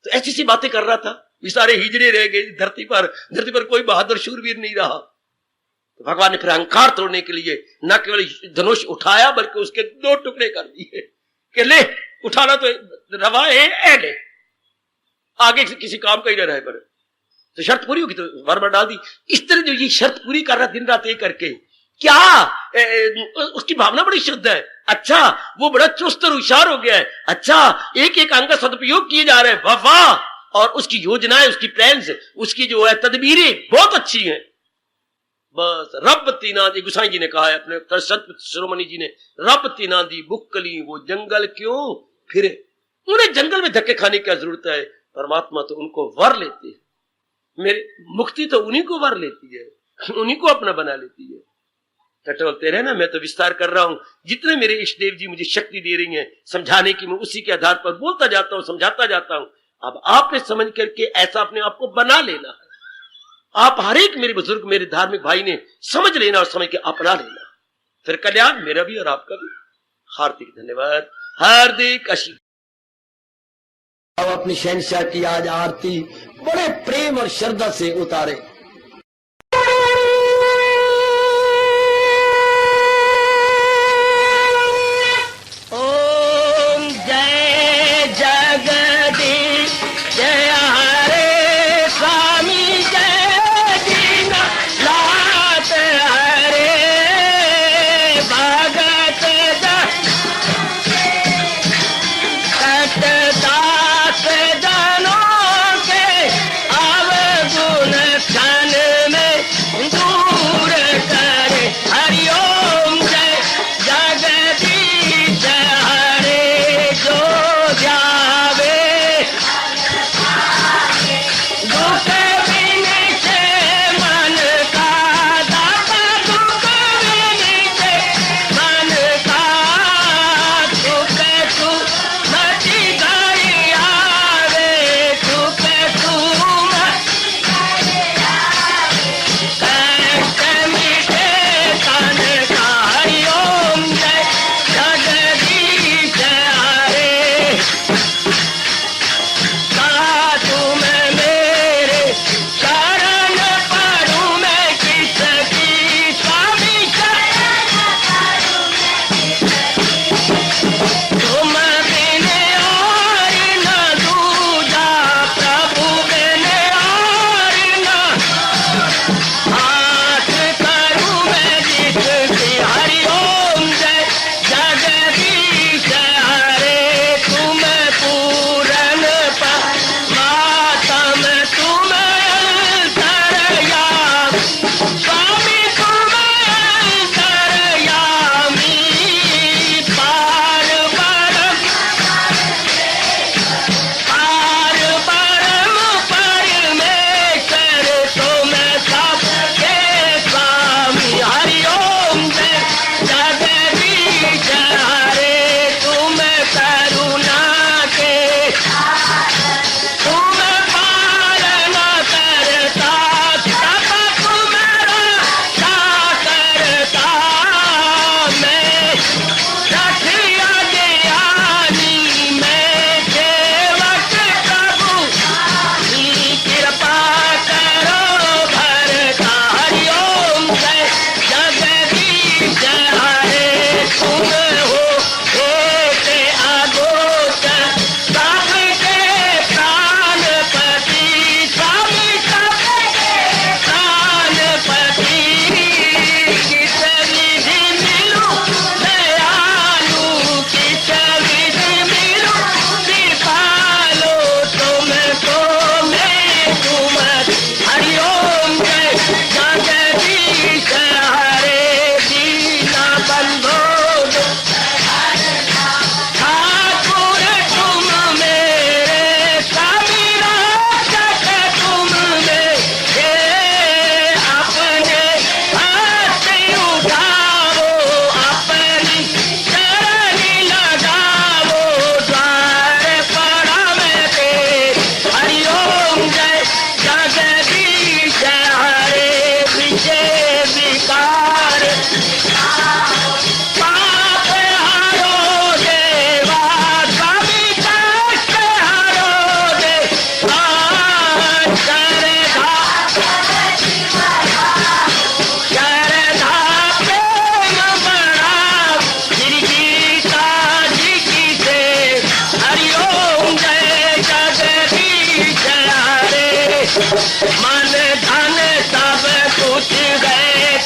तो ऐसी सी बातें कर रहा था, ये सारे हिजड़े रह गए धरती पर कोई बहादुर शूरवीर नहीं रहा। तो भगवान ने फिर अहंकार तोड़ने के लिए न केवल धनुष उठाया बल्कि उसके 2 टुकड़े कर दिए कि ले, उठाना तो रवा है, ले, आगे किसी काम का ही न रहे। पर तो शर्त पूरी होगी तो वर डाल दी। इस तरह जो ये शर्त पूरी कर रहा दिन रात एक करके, क्या उसकी भावना बड़ी शुद्ध है। अच्छा, वो बड़ा चुस्त और होशियार हो गया है। अच्छा, एक एक अंग का सदुपयोग किए जा रहे हैं, वाह वाह। और उसकी योजनाएं, उसकी प्लान्स, उसकी जो है तदबीरें बहुत अच्छी हैं। बस रब तीना दी, गुसाई जी ने कहा है अपने संत शिरोमणि जी ने, रब तीना दी बुक्कली वो जंगल क्यों फिरे। उन्हें जंगल में धक्के खाने की क्या जरूरत है, परमात्मा तो उनको वर लेती है। मेरी मुक्ति तो उन्हीं को वर लेती है, उन्हीं को अपना बना लेती है। टटोलते रहे ना, मैं तो विस्तार कर रहा हूं, जितने मेरे इष्ट देव जी मुझे शक्ति दे रही हैं समझाने की, मैं उसी के आधार पर बोलता जाता हूं, समझाता जाता हूं। अब आपने समझ करके ऐसा अपने आप को बना लेना है। आप हर एक मेरे बुजुर्ग, मेरे धार्मिक भाई ने समझ लेना और समझ के अपना लेना, फिर कल्याण मेरा भी और आपका भी। हार्दिक धन्यवाद, हार्दिक आशीर्वाद। अब अपनी शहंशाह की आज आरती बड़े प्रेम और श्रद्धा से उतारे। दास जनों के अवगुण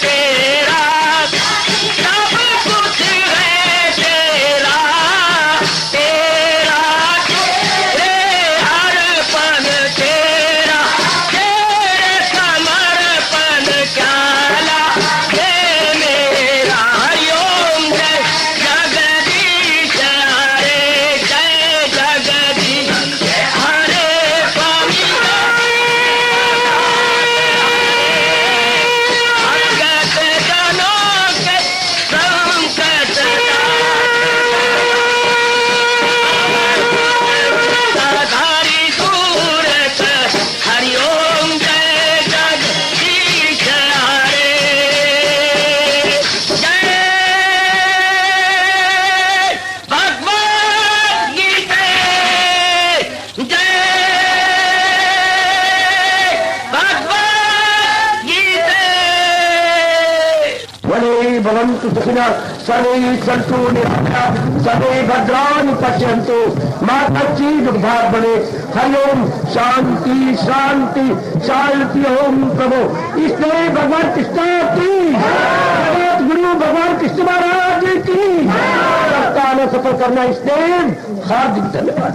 तेरा, सब कुछ है तेरा, तेरा तेरे हर पल तेरा, तेरे समर्पण क्याला हे मेरा। हरिओम जय जगदीश हरे, जय जगदीश हरे स्वामी भगत जनों के संकट साधारी सूरत। हरिओम जय जगदीश हरे, जय भगवद गीता, जय भगवद गीता। वने भवन्तु सुखिनः सर्वे सन्तु निरामयाः सर्वे भद्राणि पश्यन्तु मा कश्चित् दुर्भाग् भवेत्। हरि ओम शांति शांति शांति। ओम प्रभु इसलिए भगवान कृष्ण की जगत गुरु भगवान कृष्ण महाराज की सप्ताह में सफल करना इसलिए हार्दिक धन्यवाद।